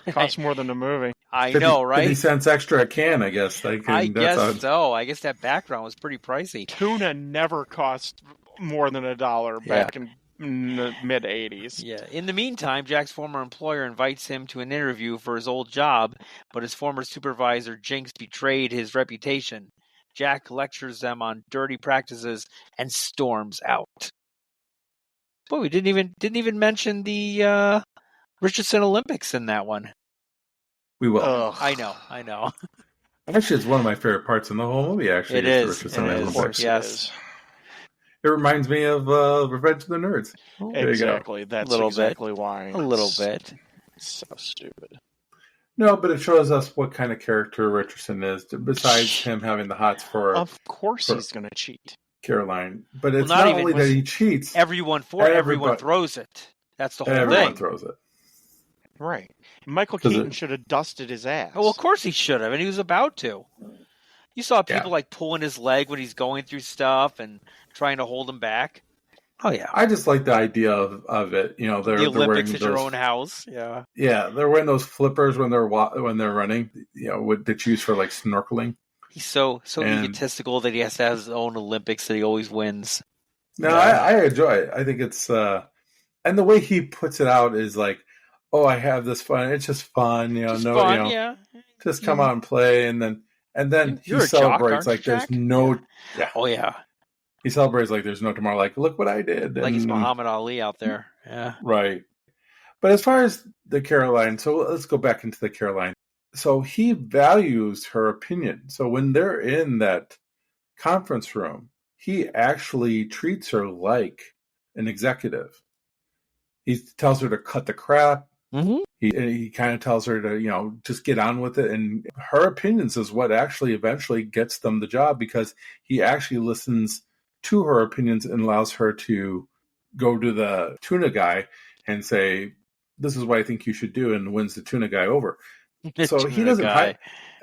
Costs more than a movie. I know, right? 50 cents extra a can, I guess. I guess so. I guess that background was pretty pricey. Tuna never cost more than $1 back in the mid 80s. Yeah. In the meantime, Jack's former employer invites him to an interview for his old job, but his former supervisor Jinx betrayed his reputation. Jack lectures them on dirty practices and storms out. Boy, we didn't even mention the Richardson Olympics in that one. We will. Ugh. I know. Actually, it's one of my favorite parts in the whole movie. Actually, It the is. Richardson It is. Olympics. Of course Yes. it is. It reminds me of Revenge of the Nerds. There you go. Exactly. That's Little bit. exactly why. A little bit. So stupid. No, but it shows us what kind of character Richardson is. Besides him having the hots for Of course he's going to cheat. Caroline. But it's not not even- only that he cheats. Everyone Everybody- throws it. That's the whole Everyone thing. throws it. Right. Michael 'Cause Keaton it- should have dusted his ass. Oh, well, of course he should have, and he was about to. You saw people Yeah. like pulling his leg when he's going through stuff and trying to hold him back. Oh yeah, I just like the idea of it. You know, they're the Olympics wearing at your those, own house. Yeah, Yeah, they're wearing those flippers when they're running. You know, that's used for like snorkeling. he's so And- egotistical that he has to have his own Olympics that he always wins. No, Yeah. I enjoy it. I think it's and the way he puts it out is like, oh, I have this fun. It's just fun, you know. Just no, fun, you know, yeah. just come out and play, and then You're he a jock, celebrates aren't like you, there's Jack? no. Yeah, Oh yeah, he celebrates like there's no tomorrow. Like, look what I did. like he's And- Muhammad Ali out there. Yeah, Right. But as far as the Caroline, so let's go back into the Caroline. So he values her opinion. So when they're in that conference room, he actually treats her like an executive. He tells her to cut the crap. mm-hmm. He kind of tells her to, you know, just get on with it. And her opinions is what actually eventually gets them the job, because he actually listens to her opinions and allows her to go to the tuna guy and say, this is what I think you should do, and wins the tuna guy over. So he doesn't hire.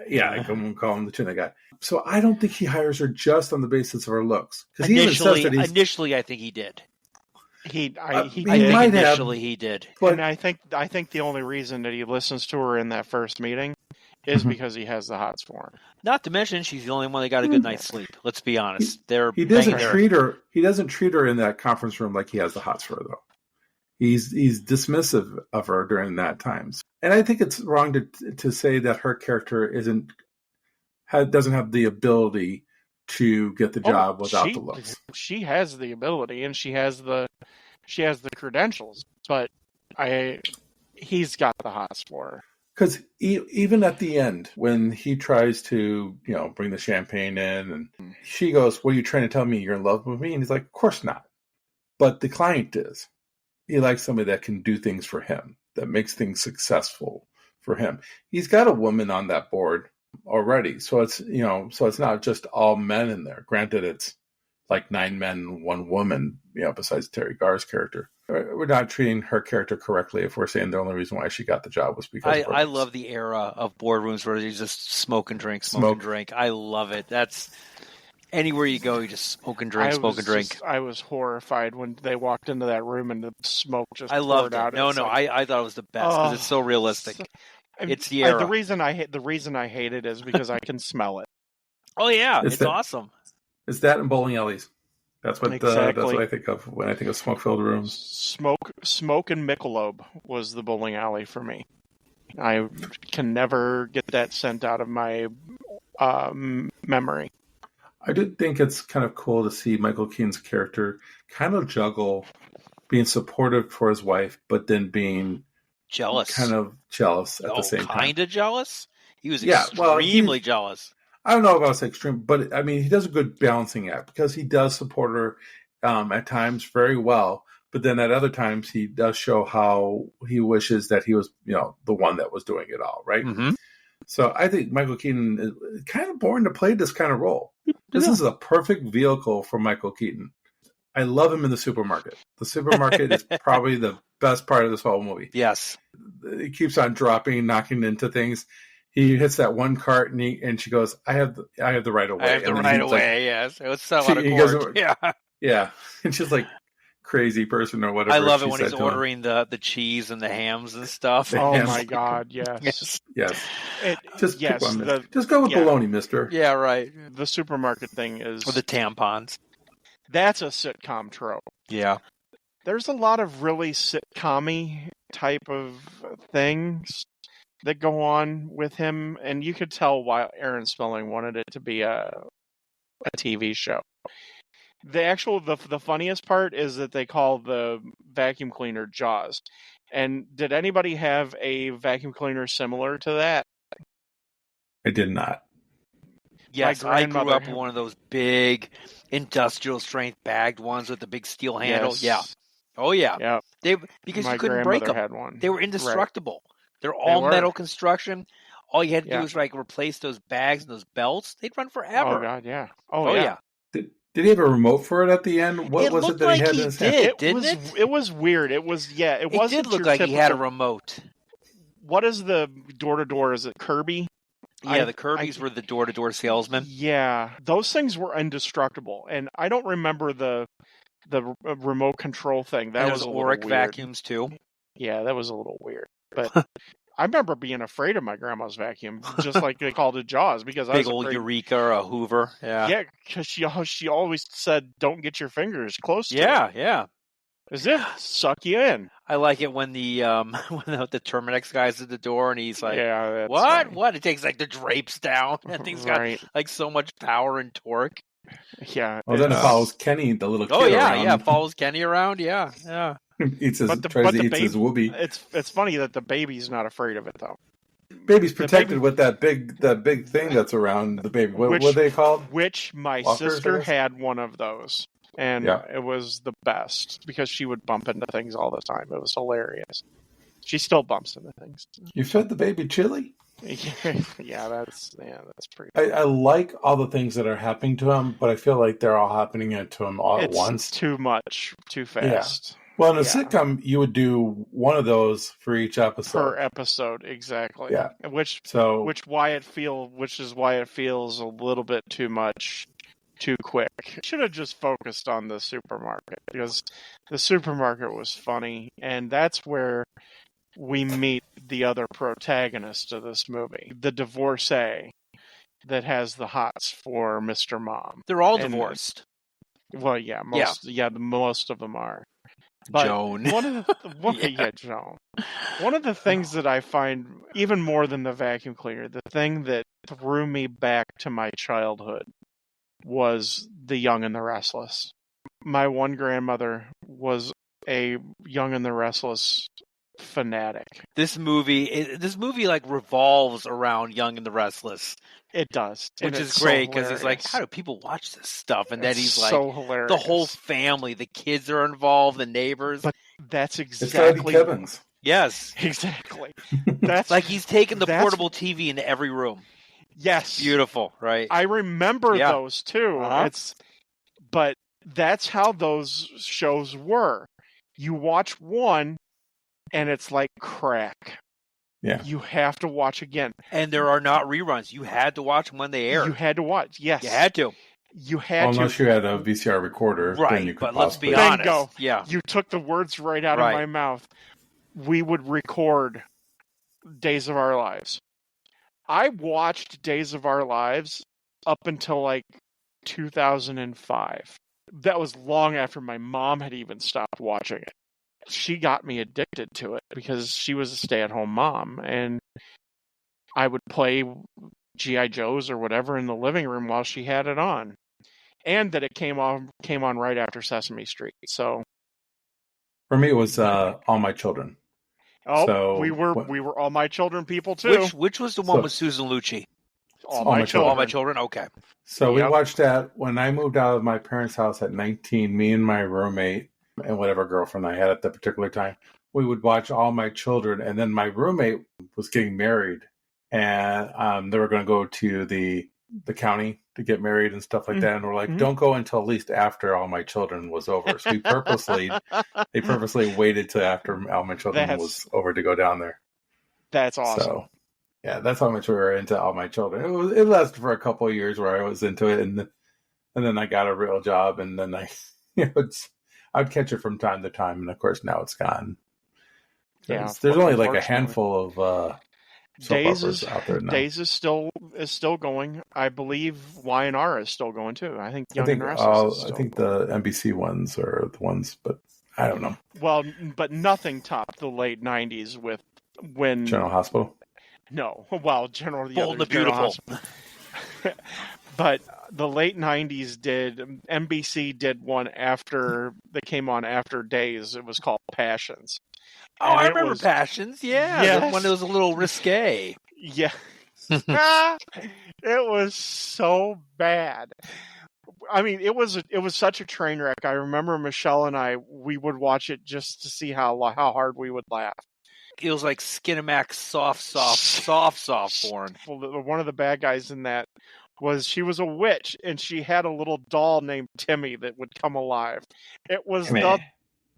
Yeah, I won't call him the tuna guy. So I don't think he hires her just on the basis of her looks. Because he even says that Initially, I think he did. He I did. think might have, initially he did. but And I think the only reason that he listens to her in that first meeting is Mhm. because he has the hots for her. Not to mention, she's the only one that got a good night's sleep. Let's be honest. he doesn't banging treat her. He doesn't treat her in that conference room like he has the hots for her, though. He's dismissive of her during that times, and I think it's wrong to say that her character doesn't have the ability to get the job without the looks. She has the ability and she has the credentials, but he's got the hots for her. Because even at the end, when he tries to, you know, bring the champagne in, and she goes, "What are you trying to tell me? You're in love with me?" And he's like, "Of course not." But the client is. He likes somebody that can do things for him, that makes things successful for him. He's got a woman on that board already, so it's not just all men in there. Granted, it's like 9 men and 1 woman, you know, besides Teri Garr's character. We're not treating her character correctly if we're saying the only reason why she got the job was because of her I looks. love the era of boardrooms where you just smoke and drink, smoke and drink. I love it. That's anywhere you go, you just smoke and drink, smoke and drink. I was horrified when they walked into that room and the smoke just I loved poured out. it. No, It's like, I thought it was the best because it's so realistic. It's the era. The reason I hate it is because I can smell it. Oh yeah, It's it's that- awesome. It's that and bowling alleys. That's what I think of when I think of smoke-filled rooms. Smoke and Michelob was the bowling alley for me. I can never get that scent out of my memory. I did think it's kind of cool to see Michael Keaton's character kind of juggle being supportive for his wife, but then being Jealous. kind of jealous at the same time. Kind of jealous? He was Yeah, well, extremely jealous. I don't know if I would say extreme, but I mean, he does a good balancing act because he does support her at times very well, but then at other times he does show how he wishes that he was, you know, the one that was doing it all, right? Mm-hmm. So I think Michael Keaton is kind of born to play this kind of role. This is a perfect vehicle for Michael Keaton. I love him in the supermarket. The supermarket is probably the best part of this whole movie. Yes. He keeps on knocking into things. He hits that one cart and she goes, I have the right of way. I have the And then right he's like, away, yes. It was so out of he goes, court. Yeah. yeah. And she's like, crazy person or whatever. I love it she when said he's to him. ordering the cheese and the hams and stuff. The Oh hams. my God! Yes. Yes. Just Pick one, the mister. Just go with bologna, mister. Yeah, right. the supermarket thing is Or the tampons. that's a sitcom trope. Yeah. There's a lot of really sitcom-y type of things that go on with him, and you could tell why Aaron Spelling wanted it to be a TV show. The funniest part is that they call the vacuum cleaner Jaws. And did anybody have a vacuum cleaner similar to that? I did not. Yes, My I grew grandmother- up with one of those big industrial strength bagged ones with the big steel handle. Yes. Yeah. Oh yeah. Yeah. Because My you couldn't break grandmother them. had one. They were Right. indestructible. They're all were. metal construction. All you had to Yeah. do was like replace those bags and those belts. They'd run forever. Oh God, yeah. Oh yeah. Did he have a remote for it at the end? What It was it looked that he like had he in his hand? did, didn't it? It was weird. It was It It wasn't did look your like typical, he had a remote. What is the door-to-door? Is it Kirby? Yeah, the Kirby's were the door-to-door salesmen. Yeah, those things were indestructible, and I don't remember the remote control thing. That And was those a little Auric weird. vacuums too. Yeah, that was a little weird. But I remember being afraid of my grandma's vacuum, just like they called it Jaws, because I was Big old afraid. Eureka or a Hoover. Yeah. Yeah, because she always said, "Don't get your fingers close to it." Yeah. As if suck you in. I like it when the Terminex guy's at the door and he's like, Yeah, that's "What? funny. What?" It takes like the drapes down. That thing's got Right. like so much power and torque. Yeah. Well, then it it's- follows Kenny, the little kid. Oh yeah, around. yeah. Follows Kenny around. Yeah. Eats his, But the- tries but to the eat his baby- whoopee. It's funny that the baby's not afraid of it though. Baby's the protected baby- with that big thing that's around the baby. What Which- are they called? Which my Walkers, I sister guess? had one of those, and Yeah. it was the best because she would bump into things all the time. It was hilarious. She still bumps into things. You fed the baby chili? Yeah, that's pretty. I like all the things that are happening to him, but I feel like they're all happening to him all It's at once. too much, too fast. Well, in a Yeah. sitcom, you would do one of those for each episode. Per episode, exactly. Yeah. Which So is why it feels a little bit too much, too quick. Should have just focused on the supermarket, because the supermarket was funny, and that's where we meet the other protagonist of this movie, the divorcee that has the hots for Mr. Mom. They're all And- divorced. Well, most of them are. But Joan. Joan. One of the things that I find, even more than the vacuum cleaner, the thing that threw me back to my childhood was The Young and the Restless. My one grandmother was a Young and the Restless fanatic. This movie like revolves around Young and the Restless, It does, which and is it's great so because he's like, hilarious. "How do people watch this stuff?" And then It's he's like, so hilarious. the whole family, the kids are involved, the neighbors. But that's it's gotta exactly be Kevin's. Yes, exactly. That's like he's taking the that's- portable TV into every room. yes, Beautiful, right? I remember Yeah. those too. Uh-huh. But that's how those shows were. You watch one, and it's like crack. Yeah. You have to watch again. And there are not reruns. You had to watch them when they aired. You had to watch. Yes, You had to. You had Well, to. unless you had a VCR recorder, then you Right, could but let's be possibly- honest. Bingo. Yeah. You took the words right out Right. of my mouth. We would record Days of Our Lives. I watched Days of Our Lives up until like 2005. That was long after my mom had even stopped watching it. She got me addicted to it because she was a stay-at-home mom, and I would play G.I. Joes or whatever in the living room while she had it on. And that it came on right after Sesame Street. So For me, it was All My Children. So, we were All My Children people too. Which was the one So- with Susan Lucci? All My My Children. All Children. My Children? Okay. So we Yep. watched that when I moved out of my parents' house at 19. Me and my roommate and whatever girlfriend I had at that particular time, we would watch All My Children. And then my roommate was getting married, and they were going to go to the county to get married and stuff like that. And we're like, Mhm. don't go until at least after All My Children was over. So they purposely waited till after All My Children That's- was over to go down there. That's awesome. So, yeah, that's how much we were into All My Children. It lasted for a couple of years where I was into it, and then I got a real job, and then I'd catch it from time to time, and of course now it's gone. Yeah, There's only like a unfortunately. handful of soap Days operas is out there now. Days is still going. I believe Y&R is still going too. I think Young I think and Restless is still the NBC ones are the ones, but I don't know. well, but nothing topped the late '90s with when General Hospital. no, well, General Bold and the General Beautiful. Hospital. But the late '90s NBC did one after that came on after Days. It was called Passions. Oh, And I it remember was- Passions. Yeah. Yes. The one that was a little risque. Yeah. It was so bad. I mean, it was such a train wreck. I remember Michelle and we would watch it just to see how hard we would laugh. It was like Skinamax soft porn. Well, one of the bad guys in that was she was a witch, and she had a little doll named Timmy that would come alive. It was the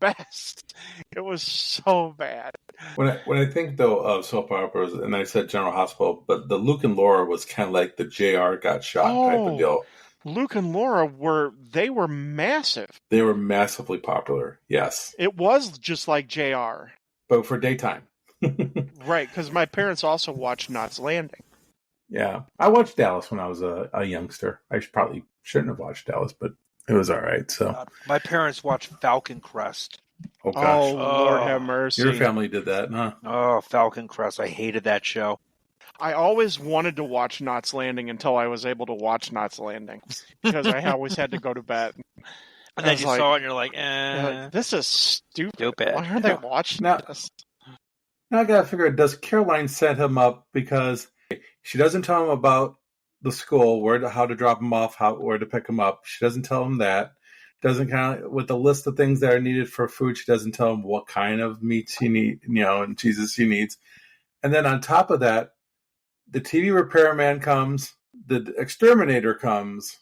best. It was so bad. When I think though of soap operas, and I said General Hospital, but the Luke and Laura was kind of like the JR got shot type of deal. Luke and Laura were massive. They were massively popular. Yes, it was just like JR, but for daytime. Right, because my parents also watched Knots Landing. Yeah, I watched Dallas when I was a youngster. I probably shouldn't have watched Dallas, but it was all right. So my parents watched Falcon Crest. oh gosh, Lord have mercy. Your family did that, huh? Oh, Falcon Crest! I hated that show. I always wanted to watch Knots Landing until I was able to watch Knots Landing because I always had to go to bed. And then you saw it, and you're like, "This is stupid. Why are they watching this?" Now I gotta figure out, does Caroline set him up because she doesn't tell him about the school, how to drop him off, where to pick him up. She doesn't tell him that. Doesn't kind of, with the list of things that are needed for food, she doesn't tell him what kind of meats he need, and cheeses he needs. And then on top of that, the TV repairman comes, the exterminator comes,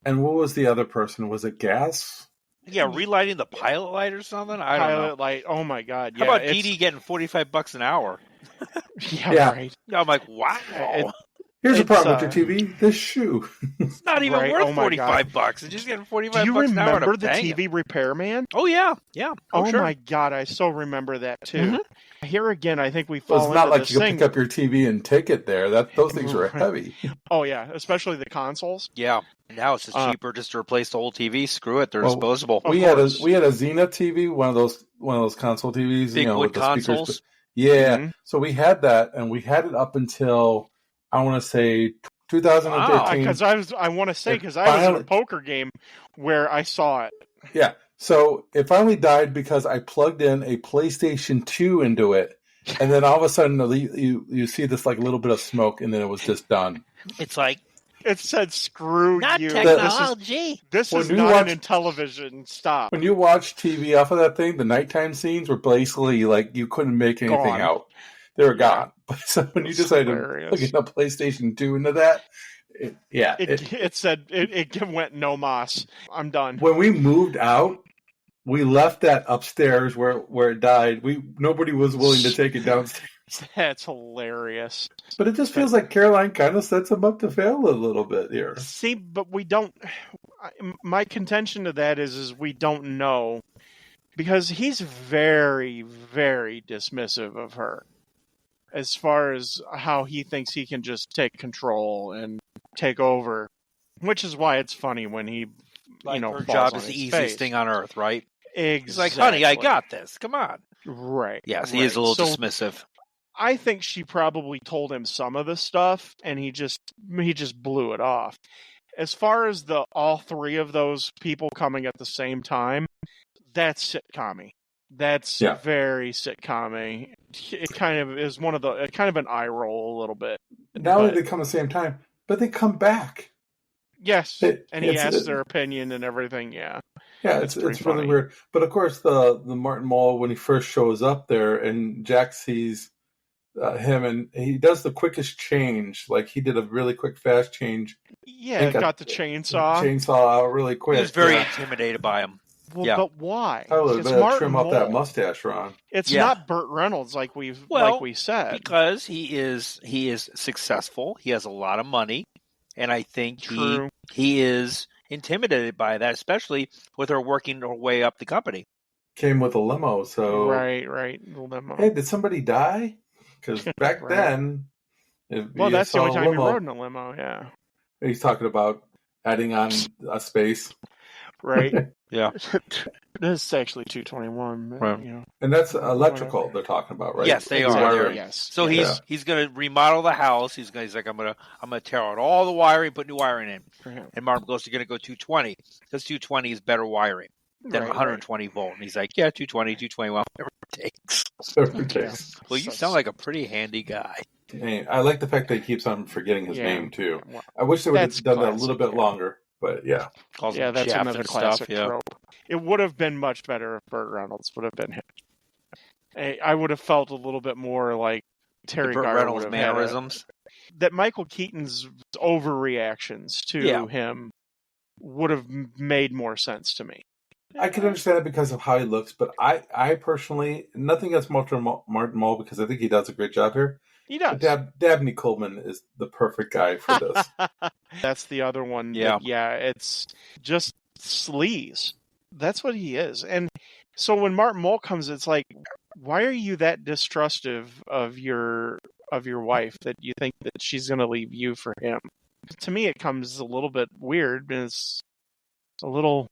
and what was the other person? Was it gas? Yeah, relighting the pilot light or something? I don't know. Pilot light, oh my God. How about Dee Dee getting $45 an hour? Yeah, right. I'm like, wow. Here's the problem with your TV: this shoe. It's not even worth $45. It's just getting $45 an hour. Do you remember the TV repairman? Oh yeah. Oh sure. my God, I so remember that too. Mm-hmm. Here again, I think we fall it's into not like this you could thing. pick up your TV and take it there. Those things were heavy. Oh yeah, especially the consoles. Yeah. Now it's just cheaper just to replace the whole TV. Screw it, they're disposable. We had a Xena TV, one of those console TVs, big wood with the consoles. Speakers. Yeah. Mm-hmm. So we had that, and we had it up until I want to say 2013. Because I was in a poker game where I saw it. Yeah. So it finally died because I plugged in a PlayStation 2 into it, and then all of a sudden you see this like little bit of smoke, and then it was just done. It's like it said, "Screw not you." Technology. This is not in television. Stop. When you watch TV off of that thing, the nighttime scenes were basically like you couldn't make anything out. They were gone. So when you decided to plug in a PlayStation 2 into that, it said it went no mas. I'm done. When we moved out, we left that upstairs where it died. Nobody was willing to take it downstairs. That's hilarious. But it just feels like Caroline kind of sets him up to fail a little bit here. See, but we don't. My contention to that is we don't know, because he's very, very dismissive of her as far as how he thinks he can just take control and take over, which is why it's funny when he, her job is the easiest thing on earth, right? Exactly. He's like, honey, I got this. Come on. Right. Yes, he is a little dismissive. I think she probably told him some of the stuff, and he just blew it off. As far as all three of those people coming at the same time, that's sitcom-y. That's very sitcom-y. It kind of is kind of an eye roll a little bit. Not only they come at the same time, but they come back. Yes, and he asks their opinion and everything. Yeah, it's really weird. But of course, the Martin Mull, when he first shows up there, and Jack sees him, and he does the quickest change. Like he did a really quick, fast change. Yeah, got the chainsaw out really quick. He was very intimidated by him. Well, but why? I better trim up that mustache, Ron. It's not Burt Reynolds like we said. Because he is successful. He has a lot of money, and I think he is intimidated by that, especially with her working her way up the company. Came with a limo, so right, the limo. Hey, did somebody die? Because back then, that's the only time he rode in a limo. Yeah, he's talking about adding on a space. Right. Yeah. This is actually 221. Right. And that's electrical they're talking about, right? Yes, they are. Yes. So he's going to remodel the house. He's like, I'm going to tear out all the wiring, put new wiring in. And Martin goes, you're going to go 220 because 220 is better wiring than 120 volt. And he's like, yeah, 220, 221, whatever it takes. Well, you sound like a pretty handy guy. Hey, I like the fact that he keeps on forgetting his name too. I wish they would have done that a little bit longer. But that's another classic trope. It would have been much better if Burt Reynolds would have been him. I would have felt a little bit more like Terry Burt Garr Reynolds would have had mannerisms. that Michael Keaton's overreactions to him would have made more sense to me. I can understand it because of how he looks, but I personally, nothing against Martin Mull because I think he does a great job here. He does. But Dabney Coleman is the perfect guy for this. That's the other one. Yeah. It's just sleaze. That's what he is. And so when Martin Mull comes, it's like, why are you that distrustive of your wife that you think that she's going to leave you for him? To me, it comes a little bit weird, and it's a little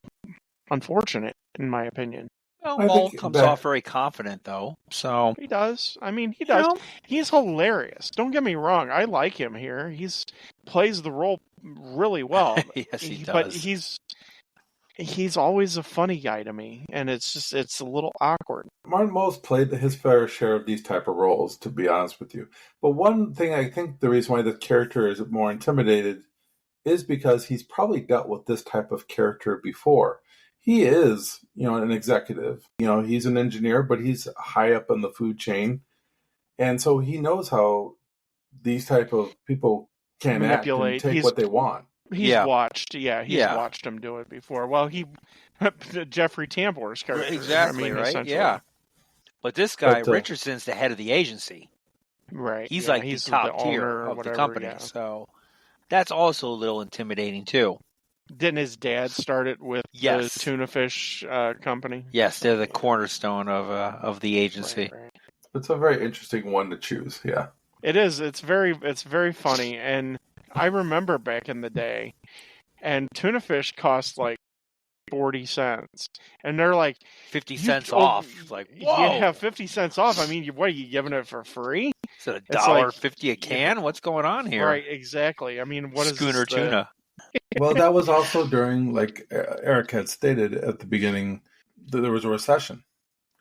unfortunate, in my opinion. Well, I Mull think comes that- off very confident, though. So He does. I mean, he does. know? He's hilarious. Don't get me wrong. I like him here. He's plays the role really well. Yes, he But does. he's always a funny guy to me, and it's a little awkward. Martin Mull's played his fair share of these type of roles, to be honest with you. But one thing I think the reason why the character is more intimidated is because he's probably dealt with this type of character before. He is, an executive. He's an engineer, but he's high up in the food chain. And so he knows how these type of people can Manipulate. act and take what they want. He's watched him do it before. Well, Jeffrey Tambor's character. Exactly, right? essentially. Yeah. But this guy, But, Richardson's the head of the agency. Right. He's yeah, like he's the top owner tier or of whatever, the company. yeah. So that's also a little intimidating, too. Didn't his dad start it with Yes. the tuna fish company? Yes, they're the cornerstone of the agency. Right. It's a very interesting one to choose, yeah. It is. It's very funny, and I remember back in the day, and tuna fish cost like 40 cents, and they're like 50 cents off. It's like, whoa! Yeah, 50 cents off. I mean, what are you giving it for free? Is it It's $1.50 like- a can? What's going on here? Right, exactly. I mean, what is Schooner this, tuna? Well, that was also during, like Eric had stated at the beginning, that there was a recession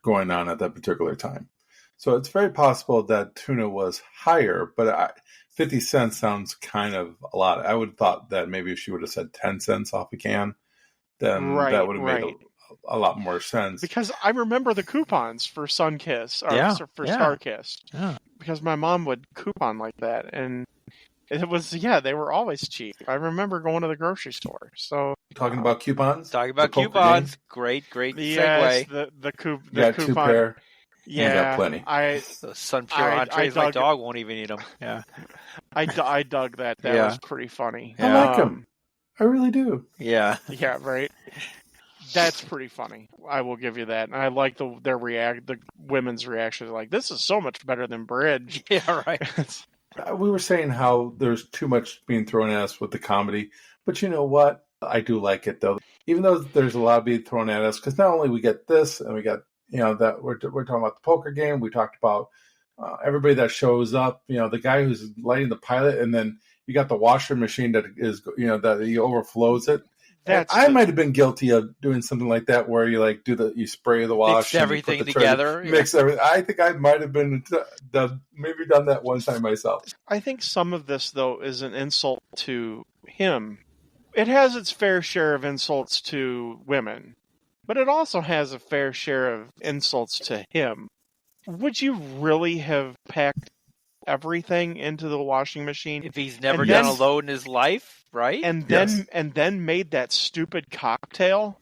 going on at that particular time. So it's very possible that tuna was higher, but 50 cents sounds kind of a lot. I would have thought that maybe if she would have said 10 cents off a can, then that would have made a lot more sense. Because I remember the coupons for Sunkiss, or for Starkiss. Yeah. Because my mom would coupon like that, and it was, they were always cheap. I remember going to the grocery store. So Talking about coupons? Talking about The poker coupons. game? Great yes, segue. the You got coupon. two pair. Yeah, You got plenty. The Sun Pure entrees, my dog won't even eat them. Yeah. I dug that. That Yeah. was pretty funny. I like them. I really do. Yeah. Yeah, right. That's pretty funny. I will give you that. And I like the women's reaction. Like, this is so much better than bridge. Yeah, right. We were saying how there's too much being thrown at us with the comedy, but you know what? I do like it though. Even though there's a lot being thrown at us, because not only we get this, and we got that we're talking about the poker game. We talked about everybody that shows up. The guy who's lighting the pilot, and then you got the washer machine that is that he overflows it. I might have been guilty of doing something like that, where you spray the wash, Mix everything together. Mix everything. I think I might have been maybe done that one time myself. I think some of this though is an insult to him. It has its fair share of insults to women, but it also has a fair share of insults to him. Would you really have packed everything into the washing machine if he's never done a load in his life, right? And then made that stupid cocktail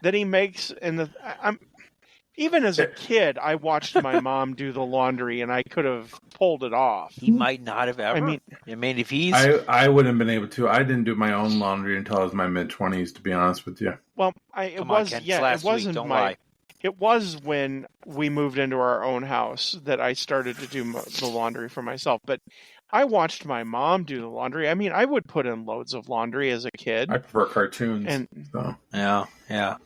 that he makes in the even as a kid, I watched my mom do the laundry, and I could have pulled it off. He might not have ever. I mean, if he's, I wouldn't have been able to. I didn't do my own laundry until I was in my mid-20s, to be honest with you. Well, it wasn't lie. It was when we moved into our own house that I started to do the laundry for myself. But I watched my mom do the laundry. I mean, I would put in loads of laundry as a kid. I prefer cartoons. Yeah.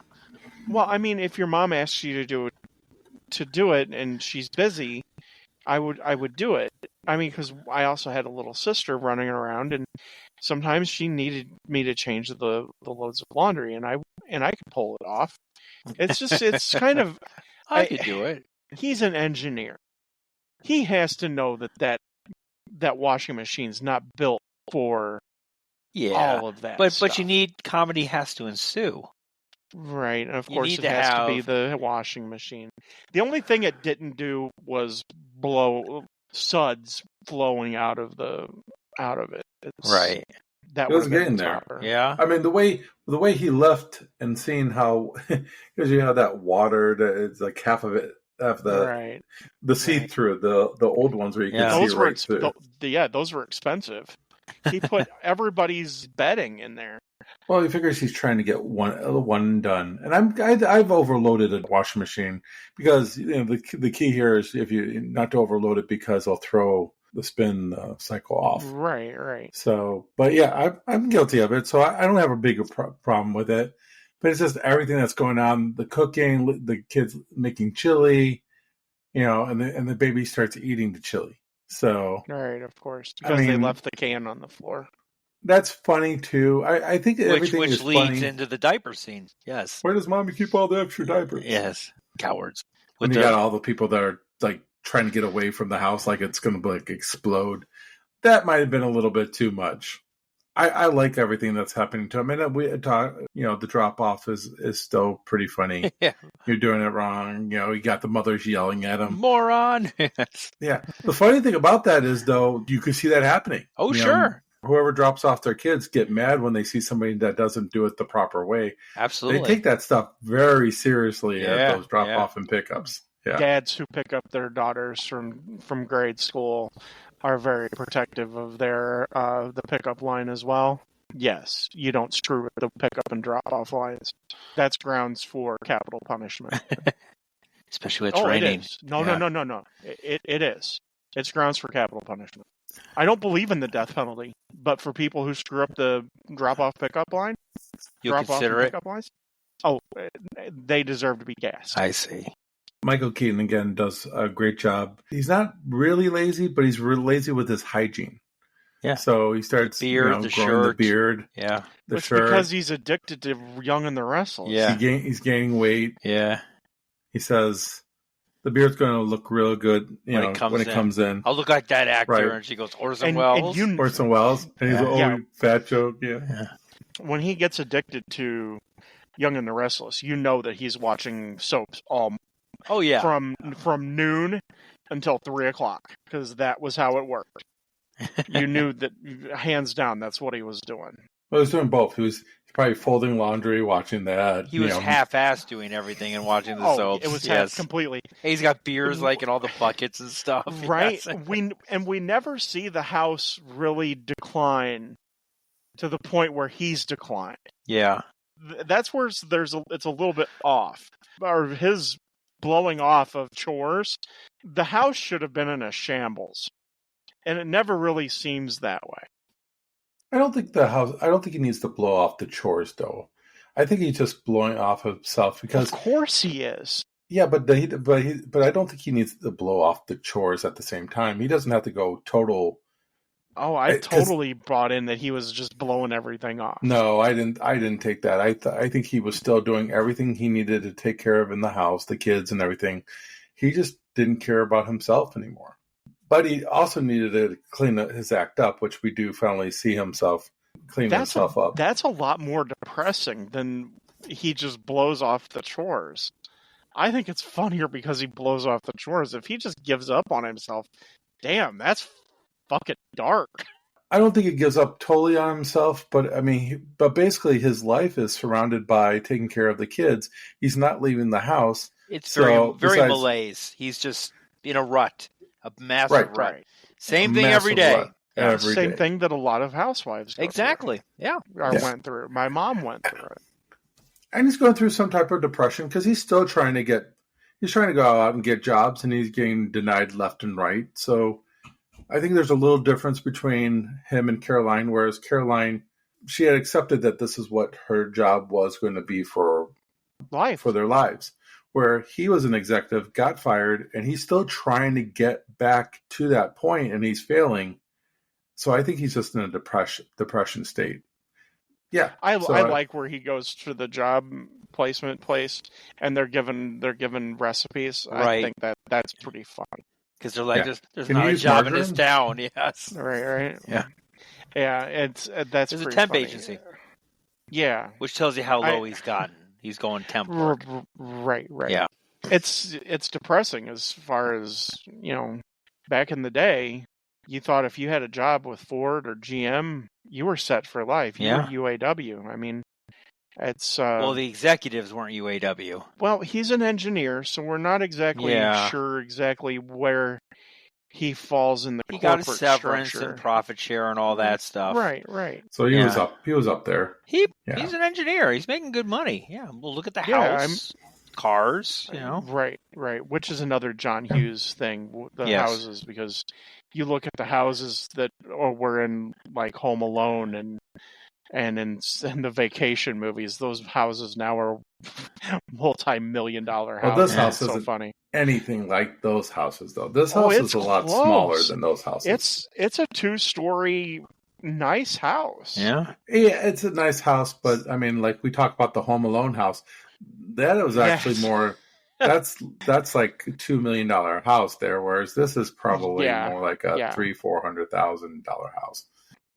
Well, I mean, if your mom asks you to do it and she's busy, I would do it. I mean, because I also had a little sister running around, and sometimes she needed me to change the loads of laundry, and I could pull it off. It's kind of I could do it. He's an engineer. He has to know that washing machine's not built for all of that. But you need comedy has to ensue. Right, and of course it has to be the washing machine. The only thing it didn't do was suds flowing out of it. Right. That It was would have been getting there. tougher. Yeah. I mean, the way he left and seeing how, because you have that water that it's like half of it, half Right. the see through, the old ones where you Yeah. can Those see were right through. those were expensive. He put everybody's bedding in there. Well, he figures he's trying to get one done, and I've overloaded a washing machine because the key here is if you not to overload it because it'll throw the spin cycle off. Right. So, but yeah, I'm guilty of it, so I don't have a bigger problem with it. But it's just everything that's going on: the cooking, the kids making chili, and the baby starts eating the chili. So, Right, of course, because they left the can on the floor. That's funny too. I think everything Which is leads funny. into the diaper scene. Yes. Where does mommy keep all the extra diapers? Yes. Cowards. When you got all the people that are like trying to get away from the house, like it's going to like explode. That might have been a little bit too much. I like everything that's happening to him, and we talk. The drop off is still pretty funny. Yeah. You're doing it wrong. You got the mothers yelling at him. Moron. Yeah. The funny thing about that is, though, you could see that happening. Oh, sure. Whoever drops off their kids get mad when they see somebody that doesn't do it the proper way. Absolutely. They take that stuff very seriously at those drop off and pickups. Yeah. Dads who pick up their daughters from grade school are very protective of their the pickup line as well. Yes, you don't screw with the pickup and drop off lines. That's grounds for capital punishment. Especially when it's raining. It is. No. It is. It's grounds for capital punishment. I don't believe in the death penalty, but for people who screw up the drop-off pickup line, You'll consider it? pickup lines, they deserve to be gassed. I see. Michael Keaton, again, does a great job. He's not really lazy, but he's really lazy with his hygiene. Yeah. So he starts Beard, the growing shirt. the beard. Yeah. The It's shirt. because he's addicted to Young and the Restless. Yeah. He's gaining weight. Yeah. He says the beard's going to look real good when it comes in. I'll look like that actor. Right. And she goes, Orson Welles. Orson Welles. And he's fat joke. Yeah. When he gets addicted to Young and the Restless, you know that he's watching soaps from noon until 3:00 because that was how it worked. You knew that hands down that's what he was doing. Well, he was doing both. He was probably folding laundry, watching that. He was half-assed doing everything and watching the soaps. It was half completely. He's got beers like in all the buckets and stuff. Right. Yes. We never see the house really decline to the point where he's declined. Yeah. That's where it's a little bit off. Or his blowing off of chores. The house should have been in a shambles. And it never really seems that way. I don't think he needs to blow off the chores, though. I think he's just blowing off himself because. Of course he is. Yeah, but I don't think he needs to blow off the chores at the same time. He doesn't have to go total. Oh, I totally bought in that he was just blowing everything off. No, I didn't take that. I think he was still doing everything he needed to take care of in the house, the kids and everything. He just didn't care about himself anymore. But he also needed to clean his act up, which we do finally see himself clean himself up. That's a lot more depressing than he just blows off the chores. I think it's funnier because he blows off the chores. If he just gives up on himself, damn, that's fucking dark. I don't think he gives up totally on himself, but but basically his life is surrounded by taking care of the kids. He's not leaving the house. It's very malaise. He's just in a rut. A massive rut. Right. Same thing every day. Same thing that a lot of housewives go through. Yeah. Went through. My mom went through it. And he's going through some type of depression because he's still trying to go out and get jobs, and he's getting denied left and right. So I think there's a little difference between him and Caroline, whereas Caroline, she had accepted that this is what her job was going to be for their lives. Where he was an executive, got fired, and he's still trying to get back to that point, and he's failing. So I think he's just in a depression state. Yeah, I like where he goes to the job placement place, and they're given recipes. Right. I think that's pretty fun because they're like, there's not a job in this town. Yes. Right. Yeah. Yeah. There's a temp agency. Yeah. Which tells you how low he's gotten. He's going temp work. Right. Yeah. It's depressing as far as, back in the day, you thought if you had a job with Ford or GM, you were set for life. You were UAW. I mean, it's well, the executives weren't UAW. well, he's an engineer, so we're not exactly sure exactly where he falls in the He corporate got a severance structure. and profit share and all that stuff. Right. So he was up. He was up there. He's an engineer. He's making good money. Yeah. Well, look at the house, cars. You know. Right. Which is another John Hughes thing. The houses, because you look at the houses that were in like Home Alone and in the vacation movies, those houses now are multi-million-dollar houses. Well, this house isn't isn't funny. anything like those houses, though. This house is a lot smaller than those houses. It's a 2-story nice house. Yeah, it's a nice house, but I mean, like we talked about the Home Alone house, that was actually more. That's like $2 million house there, whereas this is probably more like a $300,000-$400,000 house.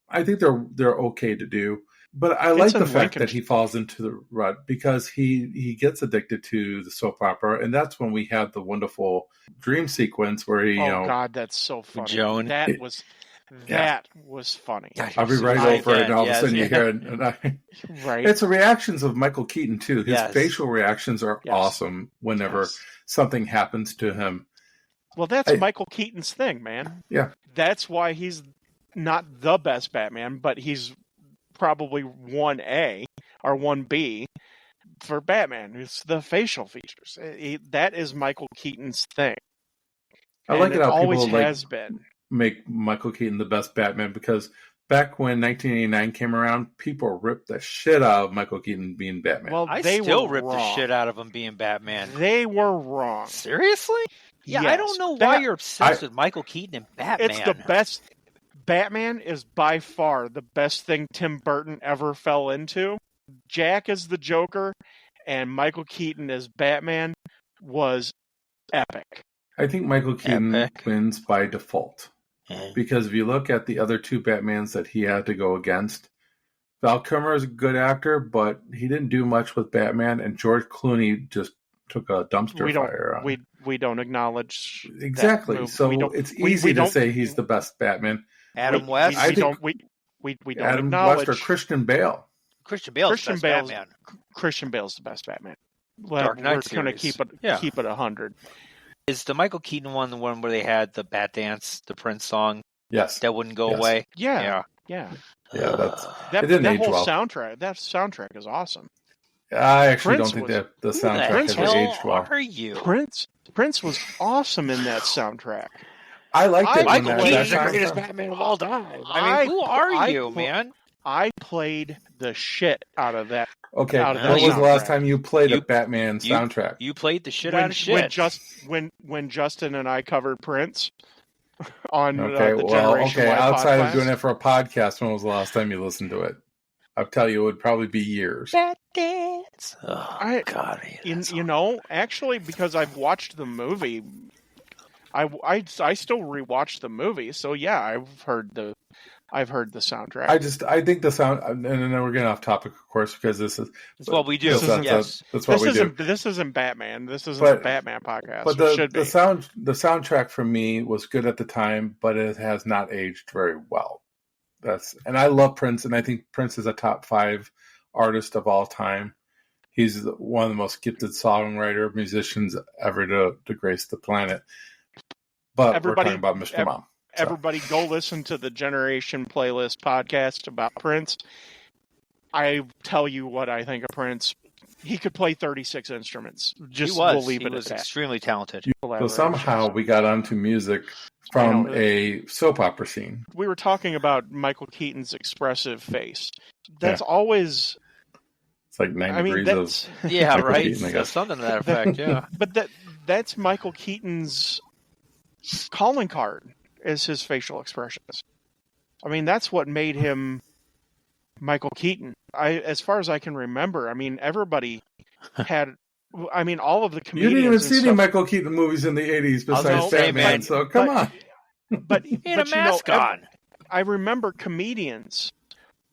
I think they're okay to do, but I like the fact that he falls into the rut because he gets addicted to the soap opera, and that's when we had the wonderful dream sequence where he, God, that's so funny. Joan. That was funny. I'll be right over it, and all of a sudden you hear it. Right. It's the reactions of Michael Keaton too. His facial reactions are awesome whenever something happens to him. Well, that's Michael Keaton's thing, man. Yeah, that's why he's not the best Batman, but he's probably 1A or 1B for Batman. It's the facial features. That is Michael Keaton's thing. I like it how always people has been. Make Michael Keaton the best Batman because back when 1989 came around, people ripped the shit out of Michael Keaton being Batman. Well, I they still were rip wrong. the shit out of him being Batman. They were wrong. Seriously? Yeah, Yes. I don't know why you're obsessed with Michael Keaton and Batman. It's the best. Batman is by far the best thing Tim Burton ever fell into. Jack as the Joker and Michael Keaton as Batman was epic. I think Michael Keaton wins by default. Because if you look at the other two Batmans that he had to go against, Val Kilmer is a good actor, but he didn't do much with Batman, and George Clooney just took a dumpster fire on him. We don't acknowledge exactly. So it's easy to say he's the best Batman. Adam West. We don't Adam acknowledge West or Christian Bale. Christian Bale's the best Batman. Christian Bale's the best Batman. Dark Knight We're going to keep it 100. Is the Michael Keaton one the one where they had the Bat Dance, the Prince song? Yes. That wouldn't go away? Yeah. It That didn't age whole well. soundtrack is awesome. I actually Prince don't think that the Who soundtrack the has hell aged well. are you? Prince was awesome in that soundtrack. I liked it. Michael when Keaton's the that greatest Batman of all time. I mean, who are you, man? I played the shit out of that. Okay, out of when was that the last soundtrack. time you played a Batman soundtrack? You played the shit out of shit. When Justin and I covered Prince on the Generation Y outside podcast. of doing it for a podcast, when was the last time you listened to it? I'll tell you, it would probably be years. Bat Dance. Oh, God. Actually, because I've watched the movie, I still rewatch the movie. So yeah, I've heard the soundtrack. I think the sound, and then we're getting off topic, of course, because this is that's what we do. That's what we do. This isn't Batman. This isn't a Batman podcast. But the soundtrack for me was good at the time, but it has not aged very well. And I love Prince, and I think Prince is a top 5 artist of all time. He's one of the most gifted songwriter musicians ever to grace the planet. But we're talking about Mr.Mom. Everybody go listen to the Generation Playlist podcast about Prince. I tell you what I think of Prince. He could play 36 instruments. Just we'll leave it at that. He was extremely talented. So somehow we got onto music from a soap opera scene. We were talking about Michael Keaton's expressive face. That's always... It's like 9 degrees of... Yeah, Michael right? Keaton, I guess. Something to that effect, yeah. But that's Michael Keaton's calling card, is his facial expressions. I mean, that's what made him Michael Keaton. As far as I can remember, I mean, everybody had... I mean, all of the comedians... You didn't even see any Michael Keaton movies in the 80s besides Batman, so come on. But he had a mask on. I remember comedians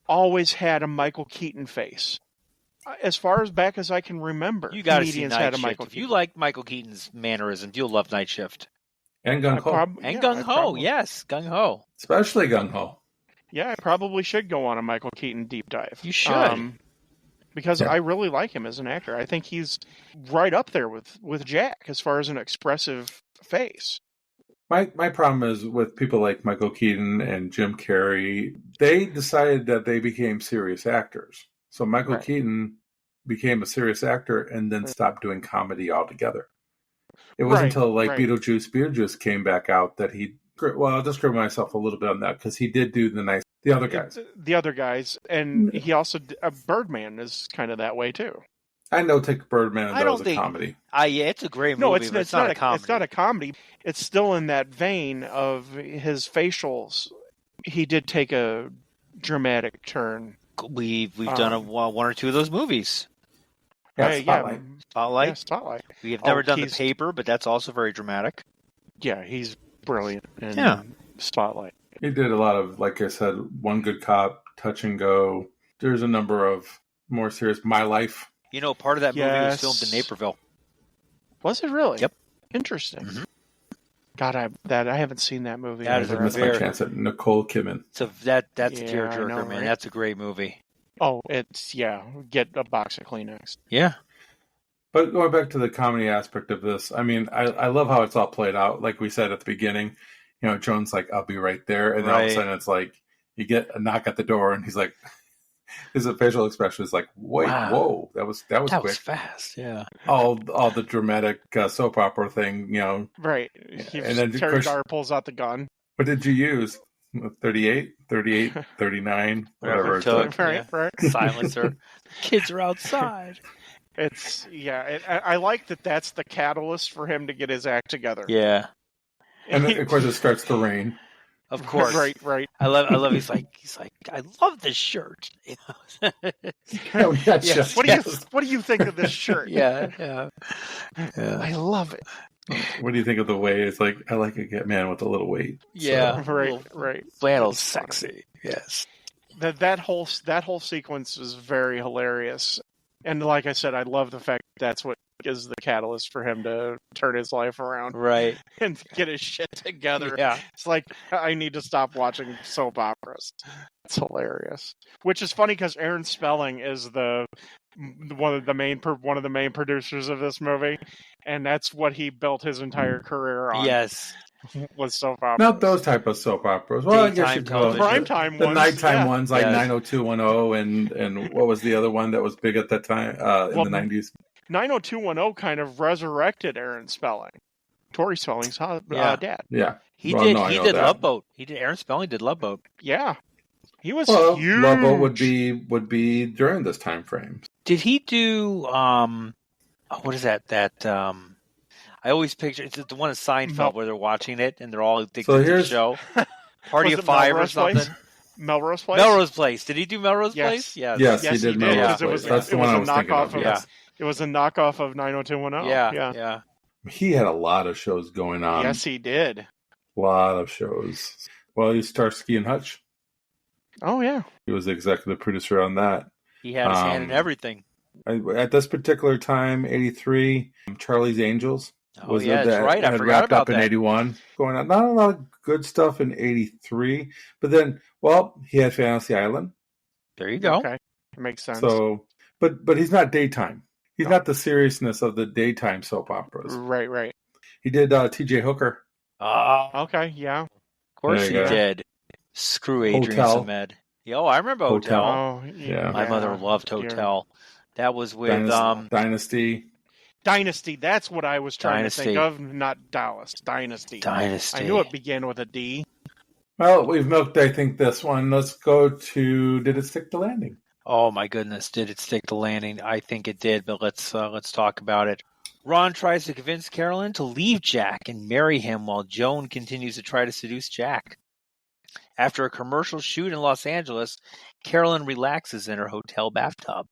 always had a Michael Keaton face. As far as back as I can remember, you got to see comedians Night had a Shift. Michael If Keaton. you like Michael Keaton's mannerisms, you'll love Night Shift. And Gung Ho. And Gung Ho, yes, Gung Ho. Especially Gung Ho. Yeah, I probably should go on a Michael Keaton deep dive. You should. Because I really like him as an actor. I think he's right up there with Jack as far as an expressive face. My problem is with people like Michael Keaton and Jim Carrey, they decided that they became serious actors. So Michael Keaton became a serious actor and then stopped doing comedy altogether. It wasn't until Beetlejuice came back out that I'll just screw myself a little bit on that because he did do the other guys. The other guys, and he also Birdman is kind of that way too. I know take Birdman and that was a comedy. Yeah, it's a great movie, but it's not a comedy. It's not a comedy. It's still in that vein of his facials. He did take a dramatic turn. We've done one or two of those movies. Yeah, Spotlight. Spotlight. Yeah, Spotlight. We have never done The Paper, but that's also very dramatic. Yeah, he's brilliant in Spotlight. He did a lot of, like I said, One Good Cop, Touch and Go. There's a number of more serious. My Life. You know, part of that movie was filmed in Naperville. Was it really? Yep. Interesting. Mm-hmm. God, I haven't seen that movie. I missed my chance at Nicole Kidman. So that's a tearjerker, man. Right? That's a great movie. Oh, get a box of Kleenex. Yeah. But going back to the comedy aspect of this, I mean, I love how it's all played out. Like we said at the beginning, you know, Joan's like, I'll be right there. And then all of a sudden it's like, you get a knock at the door and he's like, his facial expression is like, wait, whoa, that was quick. That was fast, yeah. All the dramatic soap opera thing, you know. Right. And then Teri Garr pulls out the gun. What did you use? 38, 39, whatever it took. Right. Silencer. Kids are outside. I like that that's the catalyst for him to get his act together. Yeah. And then, of course, it starts to rain. Of course. Right. I love he's like, I love this shirt. You know? What do you think of this shirt? Yeah. I love it. What do you think of the way it's like? I like a man with a little weight. Yeah, so. Right. Flannel's sexy. Yes. That whole sequence is very hilarious, and like I said, I love the fact that's what is the catalyst for him to turn his life around, right, and get his shit together. Yeah, it's like I need to stop watching soap operas. It's hilarious, which is funny because Aaron Spelling is one of the main producers of this movie, and that's what he built his entire career on. Yes, was soap operas. Not those type of soap operas. Well, I guess you'd call primetime the ones, nighttime ones like 90210 and what was the other one that was big at that time in the 90s? 90210 kind of resurrected Aaron Spelling, Tori Spelling's dad. Yeah, he did Love Boat. Aaron Spelling did Love Boat. Yeah. He was huge. Love Boat would be during this time frame. Did he do what is that? I always picture it's the one in Seinfeld where they're watching it and they're all addicted to the show. Party of Five or something. Melrose Place. Melrose Place. Did he do Melrose Place? Yes, he did. Melrose Place. That's the one I was thinking of. It was a knockoff of 90210. Yeah. He had a lot of shows going on. Yes, he did. A lot of shows. Well, he Starsky and Hutch. Oh, yeah. He was the executive producer on that. He had his hand in everything. At this particular time, 83, Charlie's Angels. That's right. I forgot about that. In 81. Going on. Not a lot of good stuff in 83. But then, he had Fantasy Island. There you go. Okay. That makes sense. So, but he's not daytime. He's not the seriousness of the daytime soap operas. Right. He did T.J. Hooker. Okay, yeah. Of course he did. Screw Adrian Samed. I remember Hotel. Oh, yeah. My mother loved Hotel. That was with Dynasty. Dynasty. That's what I was trying to think of. Not Dallas. Dynasty. I knew it began with a D. Well, we've milked, I think, this one. Let's go to Did It Stick the Landing? Oh my goodness, did it stick the landing? I think it did, but let's talk about it. Ron tries to convince Carolyn to leave Jack and marry him while Joan continues to try to seduce Jack. After a commercial shoot in Los Angeles, Carolyn relaxes in her hotel bathtub.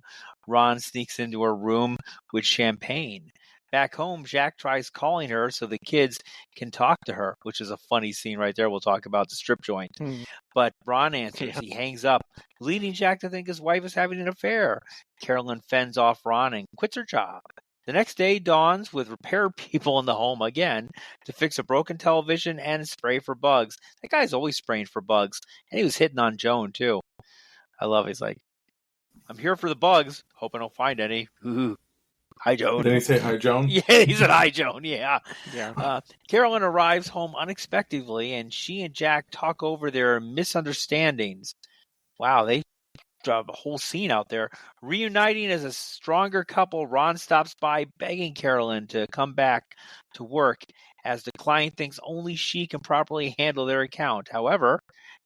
Ron sneaks into her room with champagne. Back home, Jack tries calling her so the kids can talk to her, which is a funny scene right there. We'll talk about the strip joint. But Ron answers. He hangs up, leading Jack to think his wife is having an affair. Carolyn fends off Ron and quits her job. The next day dawns with repair people in the home again to fix a broken television and spray for bugs. That guy's always spraying for bugs. And he was hitting on Joan, too. I love it. He's like, I'm here for the bugs. Hope I don't find any. Ooh. Hi, Joan. Did he say hi, Joan? Yeah, he said hi, Joan. Yeah. Yeah. Carolyn arrives home unexpectedly, and she and Jack talk over their misunderstandings. Wow, they a whole scene out there. Reuniting as a stronger couple, Ron stops by begging Carolyn to come back to work as the client thinks only she can properly handle their account. However,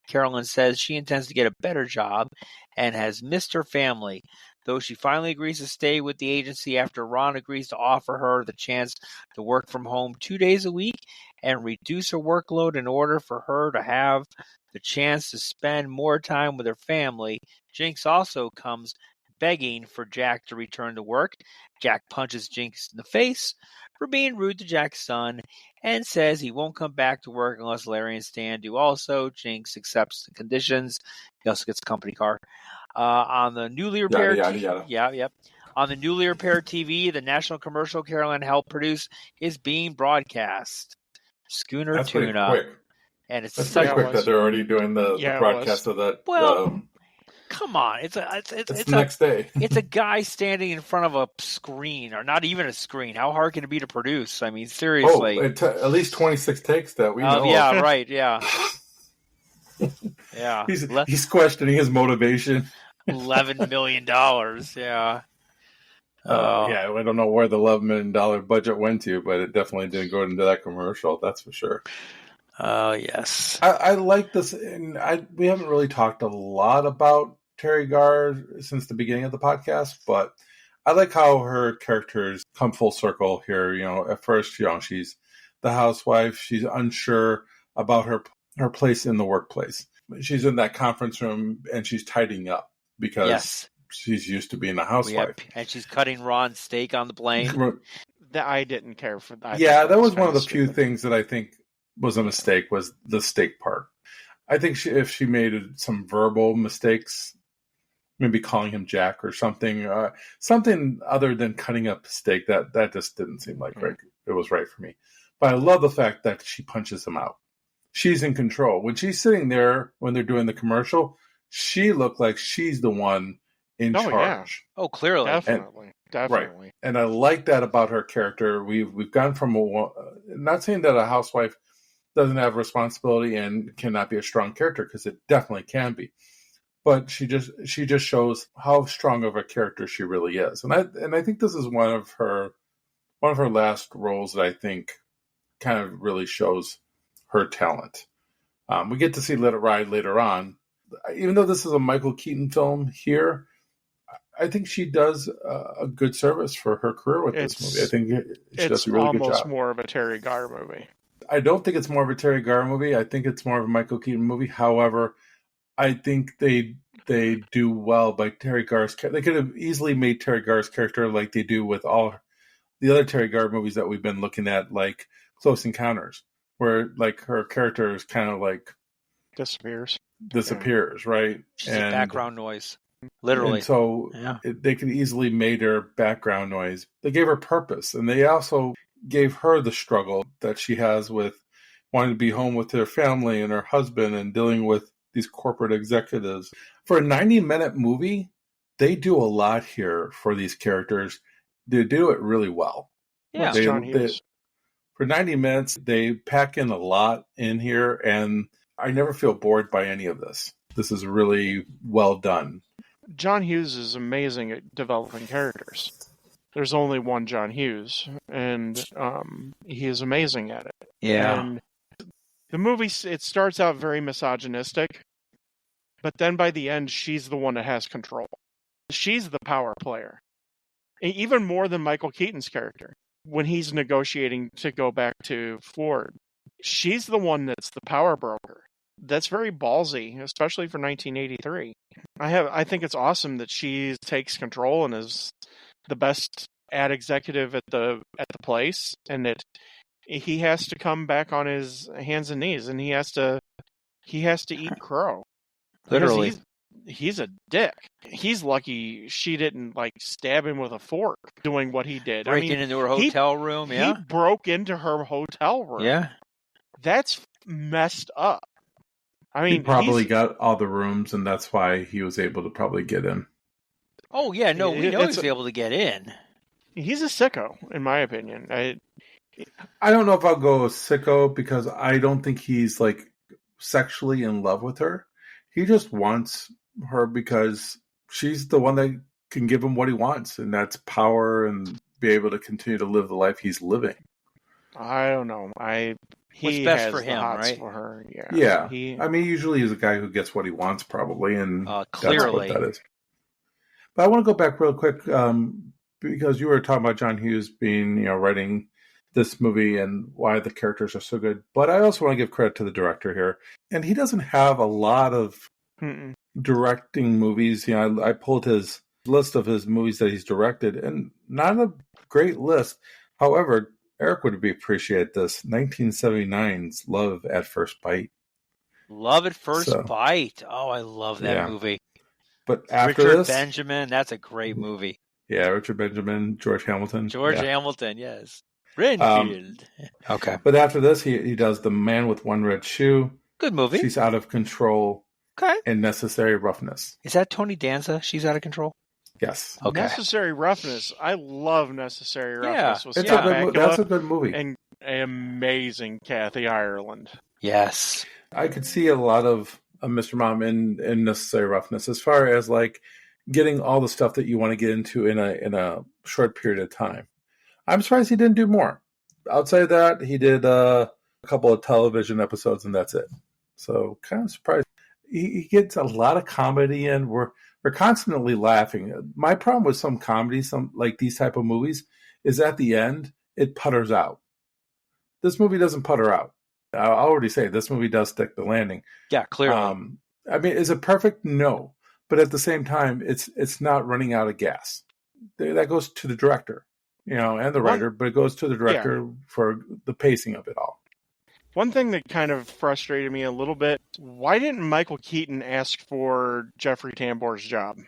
Carolyn says she intends to get a better job and has missed her family, though she finally agrees to stay with the agency after Ron agrees to offer her the chance to work from home 2 days a week and reduce her workload in order for her to have the chance to spend more time with her family. Jinx also comes begging for Jack to return to work. Jack punches Jinx in the face for being rude to Jack's son and says he won't come back to work unless Larry and Stan do also. Jinx accepts the conditions. He also gets a company car. On the newly repaired On the newly repaired TV, the national commercial Carolyn helped produce is being broadcast. Schooner That's Tuna. pretty quick. And it's That's such pretty quick that they're already doing the broadcast of that. Well, come on. It's the next day. It's a guy standing in front of a screen, or not even a screen. How hard can it be to produce? I mean, seriously. Oh, at least 26 takes that we know. Yeah, of. right. Yeah. Yeah. He's questioning his motivation. $11 million. Yeah. Yeah, I don't know where the $11 million budget went to, but it definitely didn't go into that commercial. That's for sure. Oh, yes. I like this, and we haven't really talked a lot about Teri Garr since the beginning of the podcast, but I like how her characters come full circle here. You know, at first, she's the housewife. She's unsure about her place in the workplace. She's in that conference room, and she's tidying up because she's used to being a housewife. And she's cutting Ron's steak on the plane. I didn't care for that. Yeah, that was one of the few things that I think was a mistake, was the steak part. I think if she made some verbal mistakes, maybe calling him Jack or something, something other than cutting up the steak, that just didn't seem like it was right for me. But I love the fact that she punches him out. She's in control. When she's sitting there, when they're doing the commercial, she looked like she's the one in charge. Yeah. Oh, clearly. Definitely. Right. And I like that about her character. We've gone from not saying that a housewife doesn't have responsibility and cannot be a strong character, because it definitely can be. But she just shows how strong of a character she really is. And I think this is one of her last roles that I think kind of really shows her talent. We get to see Let It Ride later on. Even though this is a Michael Keaton film here, I think she does a good service for her career with this movie. I think she does a really good job. It's almost more of a Teri Garr movie. I don't think it's more of a Teri Garr movie. I think it's more of a Michael Keaton movie. However, I think they do well by Teri Garr's character. They could have easily made Teri Garr's character like they do with all the other Teri Garr movies that we've been looking at, like Close Encounters, where like her character is kind of like disappears, right? She's a background noise, literally. And so they could easily made her background noise. They gave her purpose, and they also gave her the struggle that she has with wanting to be home with her family and her husband and dealing with these corporate executives. For a 90-minute movie, they do a lot here for these characters. They do it really well. Yeah, for 90 minutes, they pack in a lot in here, and I never feel bored by any of this. This is really well done. John Hughes is amazing at developing characters. There's only one John Hughes, and he is amazing at it. Yeah. And the movie, it starts out very misogynistic, but then by the end, she's the one that has control. She's the power player. Even more than Michael Keaton's character. When he's negotiating to go back to Ford, she's the one that's the power broker. That's very ballsy, especially for 1983. I think it's awesome that she takes control and is the best ad executive at the place, and that he has to come back on his hands and knees, and he has to eat crow. Literally. he's a dick. He's lucky she didn't like stab him with a fork doing what he did. Breaking into her hotel room, He broke into her hotel room. Yeah. That's messed up. I mean, he probably got all the rooms, and that's why he was able to probably get in. Oh, yeah, no, we know he's able to get in. He's a sicko, in my opinion. I don't know if I'll go sicko, because I don't think he's like sexually in love with her. He just wants her because she's the one that can give him what he wants, and that's power and be able to continue to live the life he's living. I don't know. What's best for him, right? For her. Yeah. I mean, usually he's a guy who gets what he wants, probably, and clearly that's what that is. But I want to go back real quick because you were talking about John Hughes being, writing this movie and why the characters are so good. But I also want to give credit to the director here, and he doesn't have a lot of directing movies. I pulled his list of his movies that he's directed, and not a great list. However, Eric would appreciate this. 1979's Love at First Bite. Love at First Bite. Oh, I love that movie. But after Richard this, Benjamin, that's a great movie. Yeah, Richard Benjamin, George Hamilton. Hamilton, yes. Renfield. Okay. But after this, he does The Man with One Red Shoe. Good movie. She's Out of Control. Okay. And Necessary Roughness. Is that Tony Danza? She's Out of Control? Yes. Okay. Necessary Roughness. I love Necessary Roughness. Yeah. That's a good movie. And an amazing Kathy Ireland. Yes. I could see a lot of Mr. Mom in Necessary Roughness, as far as like getting all the stuff that you want to get into in a short period of time. I'm surprised he didn't do more. Outside of that, he did a couple of television episodes, and that's it. So kind of surprised. He gets a lot of comedy in. We're constantly laughing. My problem with some comedies, some like these type of movies, is at the end it putters out. This movie doesn't putter out. I'll already say this movie does stick the landing. Yeah, clearly. I mean, is it perfect? No, but at the same time, it's not running out of gas. That goes to the director, and the writer, but it goes to the director for the pacing of it all. One thing that kind of frustrated me a little bit, why didn't Michael Keaton ask for Jeffrey Tambor's job?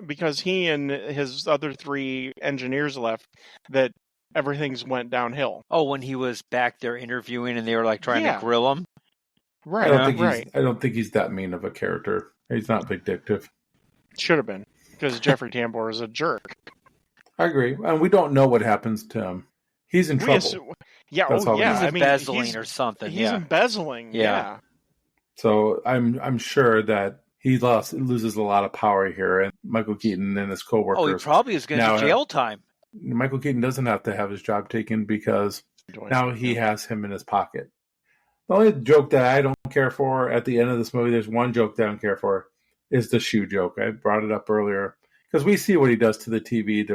Because he and his other 3 engineers left, that everything's went downhill. Oh, when he was back there interviewing and they were like trying to grill him? Right. I don't think he's that mean of a character. He's not vindictive. Should have been, because Jeffrey Tambor is a jerk. I agree. And we don't know what happens to him. He's in trouble. He's embezzling or something. He's embezzling. Yeah. So I'm sure that he loses a lot of power here, and Michael Keaton and his coworkers. Oh, he probably is going to do jail time. Michael Keaton doesn't have to have his job taken because now he has him in his pocket. The only joke that I don't care for at the end of this movie, there's one joke that I don't care for, is the shoe joke. I brought it up earlier because we see what he does to the TV,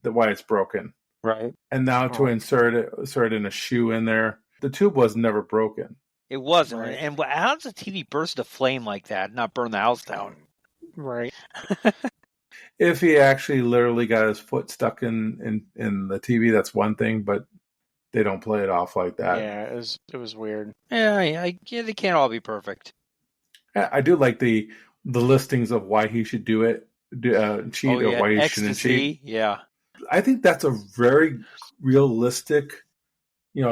the why it's broken. Right. And now to insert in a shoe in there, the tube was never broken. It wasn't. Right. And how does the TV burst into flame like that and not burn the house down? Right. If he actually literally got his foot stuck in the TV, that's one thing, but they don't play it off like that. Yeah, it was weird. Yeah, they can't all be perfect. I do like the listings of why he should do it, cheat, or why he shouldn't cheat. Yeah. I think that's a very realistic,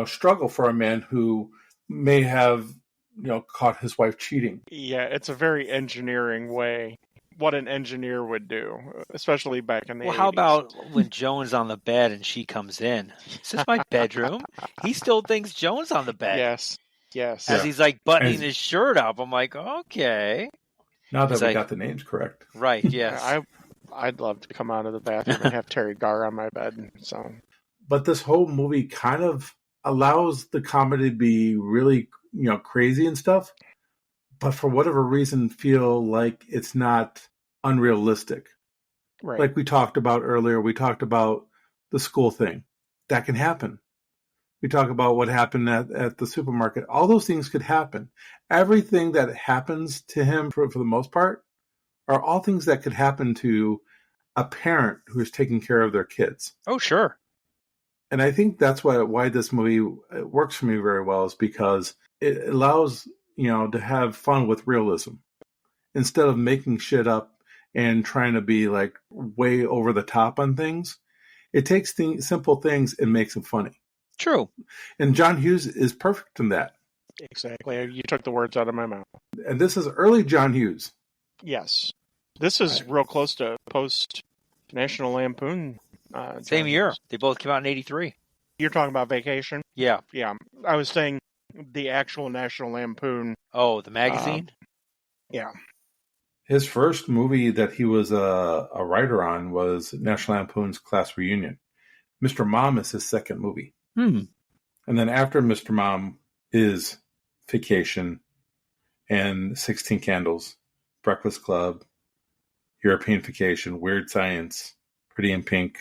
struggle for a man who may have, caught his wife cheating. Yeah, it's a very engineering way. What an engineer would do, especially back in the 80s. How about when Joan's on the bed and she comes in? Is this my bedroom? He still thinks Joan's on the bed. Yes. As he's like buttoning his shirt up. I'm like, okay. Now that we got the names correct. Right, yes. I'd love to come out of the bathroom and have Teri Garr on my bed. But this whole movie kind of allows the comedy to be really, crazy and stuff, but for whatever reason feel like it's not unrealistic. Right. Like we talked about earlier, we talked about the school thing. That can happen. We talk about what happened at the supermarket. All those things could happen. Everything that happens to him, for the most part, are all things that could happen to a parent who is taking care of their kids. Oh, sure. And I think that's why this movie works for me very well, is because it allows, to have fun with realism. Instead of making shit up and trying to be like way over the top on things. It takes simple things and makes them funny. True. And John Hughes is perfect in that. Exactly. You took the words out of my mouth. And this is early John Hughes. Yes. This is real close to post National Lampoon. Same year. Hughes. They both came out in 83. You're talking about Vacation? Yeah. Yeah. I was saying the actual National Lampoon. Oh, the magazine? Yeah. His first movie that he was a writer on was National Lampoon's Class Reunion. Mr.Mom is his second movie. And then after Mr.Mom is Vacation and 16 Candles, Breakfast Club, European Vacation, Weird Science, Pretty in Pink,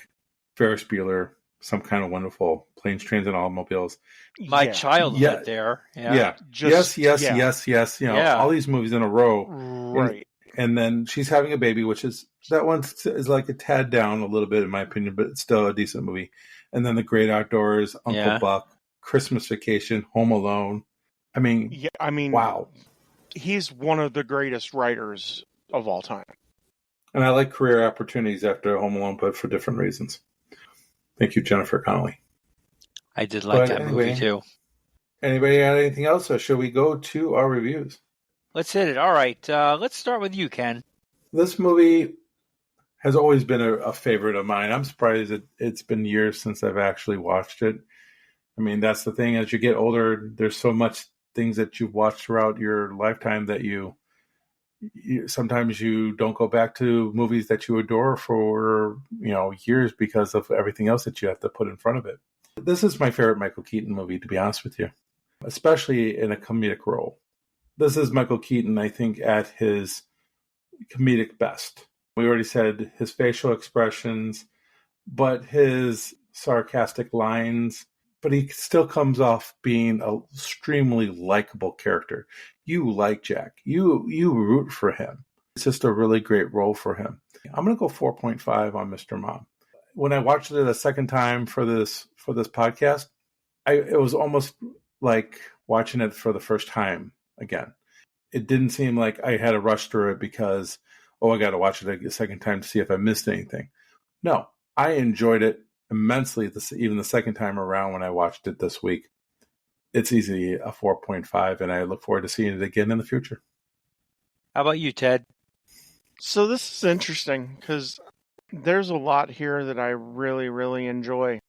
Ferris Bueller, Some Kind of Wonderful, Planes, Trains, and Automobiles. My childhood there. Yeah. Yes. You know, all these movies in a row. Right. And then She's Having a Baby, which is, that one is like a tad down a little bit in my opinion, but it's still a decent movie. And then The Great Outdoors, Uncle Buck, Christmas Vacation, Home Alone. I mean, wow. He's one of the greatest writers of all time. And I like Career Opportunities after Home Alone, but for different reasons. Thank you, Jennifer Connelly. I did like that movie too. Anybody got anything else, or should we go to our reviews? Let's hit it. All right. Let's start with you, Ken. This movie has always been a favorite of mine. I'm surprised that it's been years since I've actually watched it. I mean, that's the thing. As you get older, there's so much things that you've watched throughout your lifetime that you sometimes you don't go back to movies that you adore for, years because of everything else that you have to put in front of it. This is my favorite Michael Keaton movie, to be honest with you, especially in a comedic role. This is Michael Keaton, I think, at his comedic best. We already said his facial expressions, but his sarcastic lines, but he still comes off being an extremely likable character. You like Jack. You root for him. It's just a really great role for him. I'm going to go 4.5 on Mr. Mom. When I watched it a second time for this podcast, it was almost like watching it for the first time again. It didn't seem like I had to rush through it because, I got to watch it a second time to see if I missed anything. No, I enjoyed it immensely, even the second time around when I watched it this week. It's easily a 4.5, and I look forward to seeing it again in the future. How about you, Ted? So this is interesting because there's a lot here that I really, really enjoy.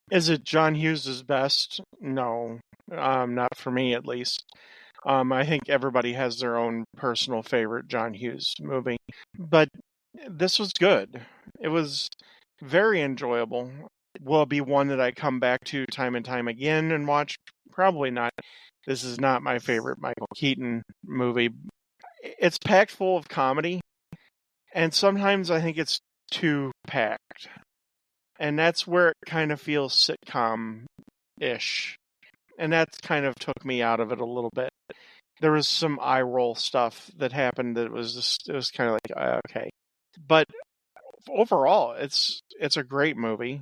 Is it John Hughes' best? No, not for me at least. I think everybody has their own personal favorite John Hughes movie. But this was good. It was very enjoyable. Will it be one that I come back to time and time again and watch? Probably not. This is not my favorite Michael Keaton movie. It's packed full of comedy, and sometimes I think it's too packed. And that's where it kind of feels sitcom-ish. And that kind of took me out of it a little bit. There was some eye roll stuff that happened that was kind of like, okay. But overall, it's a great movie.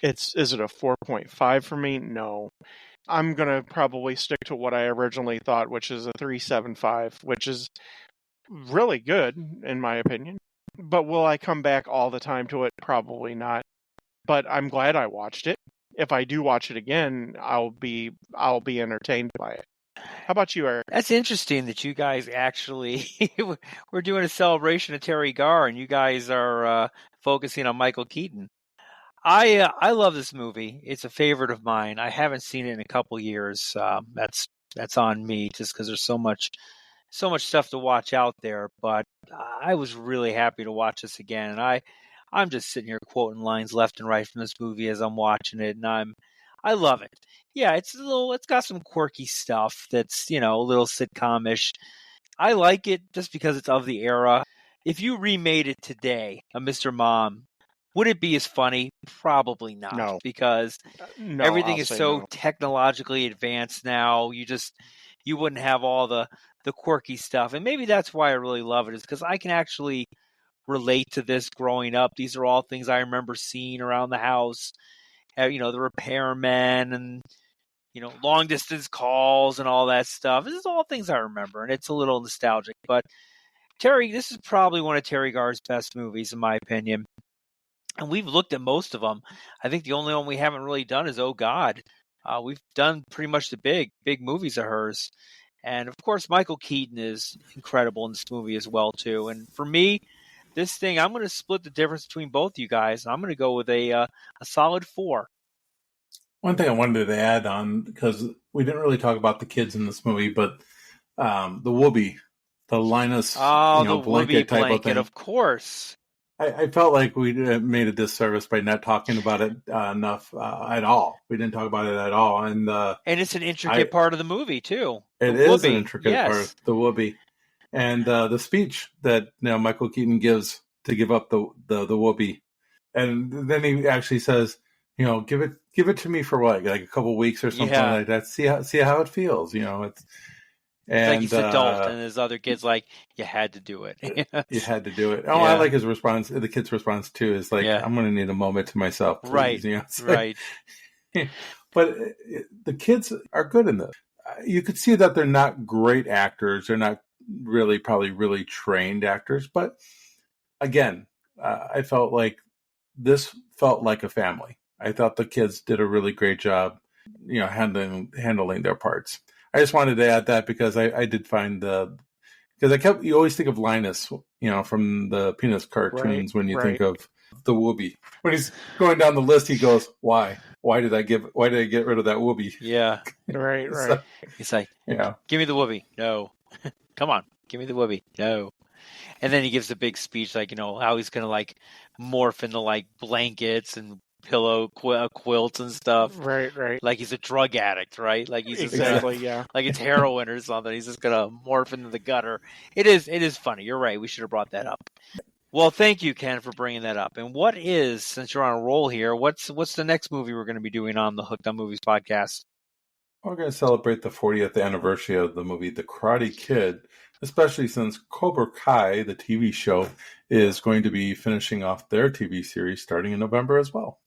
Is it a 4.5 for me? No. I'm going to probably stick to what I originally thought, which is a 3.75, which is really good, in my opinion. But will I come back all the time to it? Probably not. But I'm glad I watched it. If I do watch it again, I'll be entertained by it. How about you, Eric? That's interesting that you guys actually we're doing a celebration of Teri Garr, and you guys are focusing on Michael Keaton. I love this movie. It's a favorite of mine. I haven't seen it in a couple years. That's on me, just because there's so much stuff to watch out there. But I was really happy to watch this again, and I'm just sitting here quoting lines left and right from this movie as I'm watching it, and I love it. Yeah, it's got some quirky stuff that's, a little sitcom-ish. I like it just because it's of the era. If you remade it today, a Mr. Mom, would it be as funny? Probably not. No. Because everything is so technologically advanced now. You wouldn't have all the quirky stuff. And maybe that's why I really love it, is because I can actually relate to this growing up. These are all things I remember seeing around the house. The repairmen and, long distance calls and all that stuff. This is all things I remember, and it's a little nostalgic. But Teri, this is probably one of Teri Garr's best movies, in my opinion. And we've looked at most of them. I think the only one we haven't really done is Oh God. We've done pretty much the big movies of hers. And of course, Michael Keaton is incredible in this movie as well, too. And for me, this thing, I'm going to split the difference between both you guys. I'm going to go with a solid 4. One thing I wanted to add on, because we didn't really talk about the kids in this movie, but the Whoopee, the Linus, the blanket type blanket, of thing. of course. I felt like we made a disservice by not talking about it enough at all. We didn't talk about it at all, and it's an intricate part of the movie too. It is an intricate part of the Whoopee, and the speech that Michael Keaton gives to give up the Whoopee, and then he actually says, give it to me for what, like a couple weeks or something like that. See how it feels. It's. And like he's adult, and his other kid's like, "You had to do it. You had to do it." Oh, yeah. I like his response. The kid's response too is like, "I'm going to need a moment to myself, please." Right, right. But the kids are good in this. You could see that they're not great actors. They're not probably really trained actors. But again, I felt like this felt like a family. I thought the kids did a really great job, handling their parts. I just wanted to add that because I did find because you always think of Linus, from the Peanuts cartoons when you think of the Whoopee. When he's going down the list, he goes, "Why? Why did I get rid of that Whoopee?" Yeah, right. So, he's like, "Give me the Whoopee." No, come on, give me the Whoopee. No. And then he gives a big speech, like how he's gonna like morph into like blankets and pillow quilts and stuff. Right. Like he's a drug addict, right? Like he's exactly, like it's heroin or something. He's just gonna morph into the gutter. It is funny. You're right. We should have brought that up. Well, thank you, Ken, for bringing that up. And what is, since you're on a roll here, what's the next movie we're going to be doing on the Hooked on Movies podcast? We're going to celebrate the 40th anniversary of the movie The Karate Kid, especially since Cobra Kai, the TV show, is going to be finishing off their TV series starting in November as well.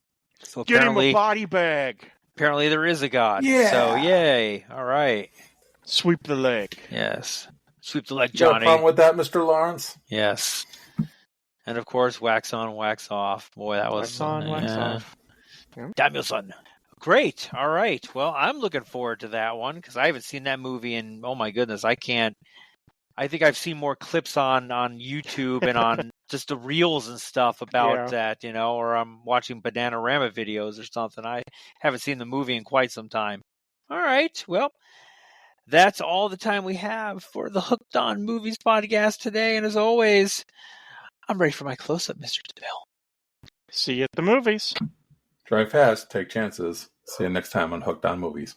So get him a body bag. Apparently there is a God. Yeah. So yay. All right. Sweep the leg. Yes. Sweep the leg, Johnny. You got a problem with that, Mr. Lawrence? Yes. And of course, wax on, wax off. Boy, that was wax on, wax off. Danielson. Great. All right. Well, I'm looking forward to that one because I haven't seen that movie in, oh my goodness, I think I've seen more clips on YouTube and on just the reels and stuff about that, or I'm watching Bananarama videos or something. I haven't seen the movie in quite some time. All right. Well, that's all the time we have for the Hooked on Movies podcast today. And as always, I'm ready for my close-up, Mr. DeVille. See you at the movies. Drive fast, take chances. See you next time on Hooked on Movies.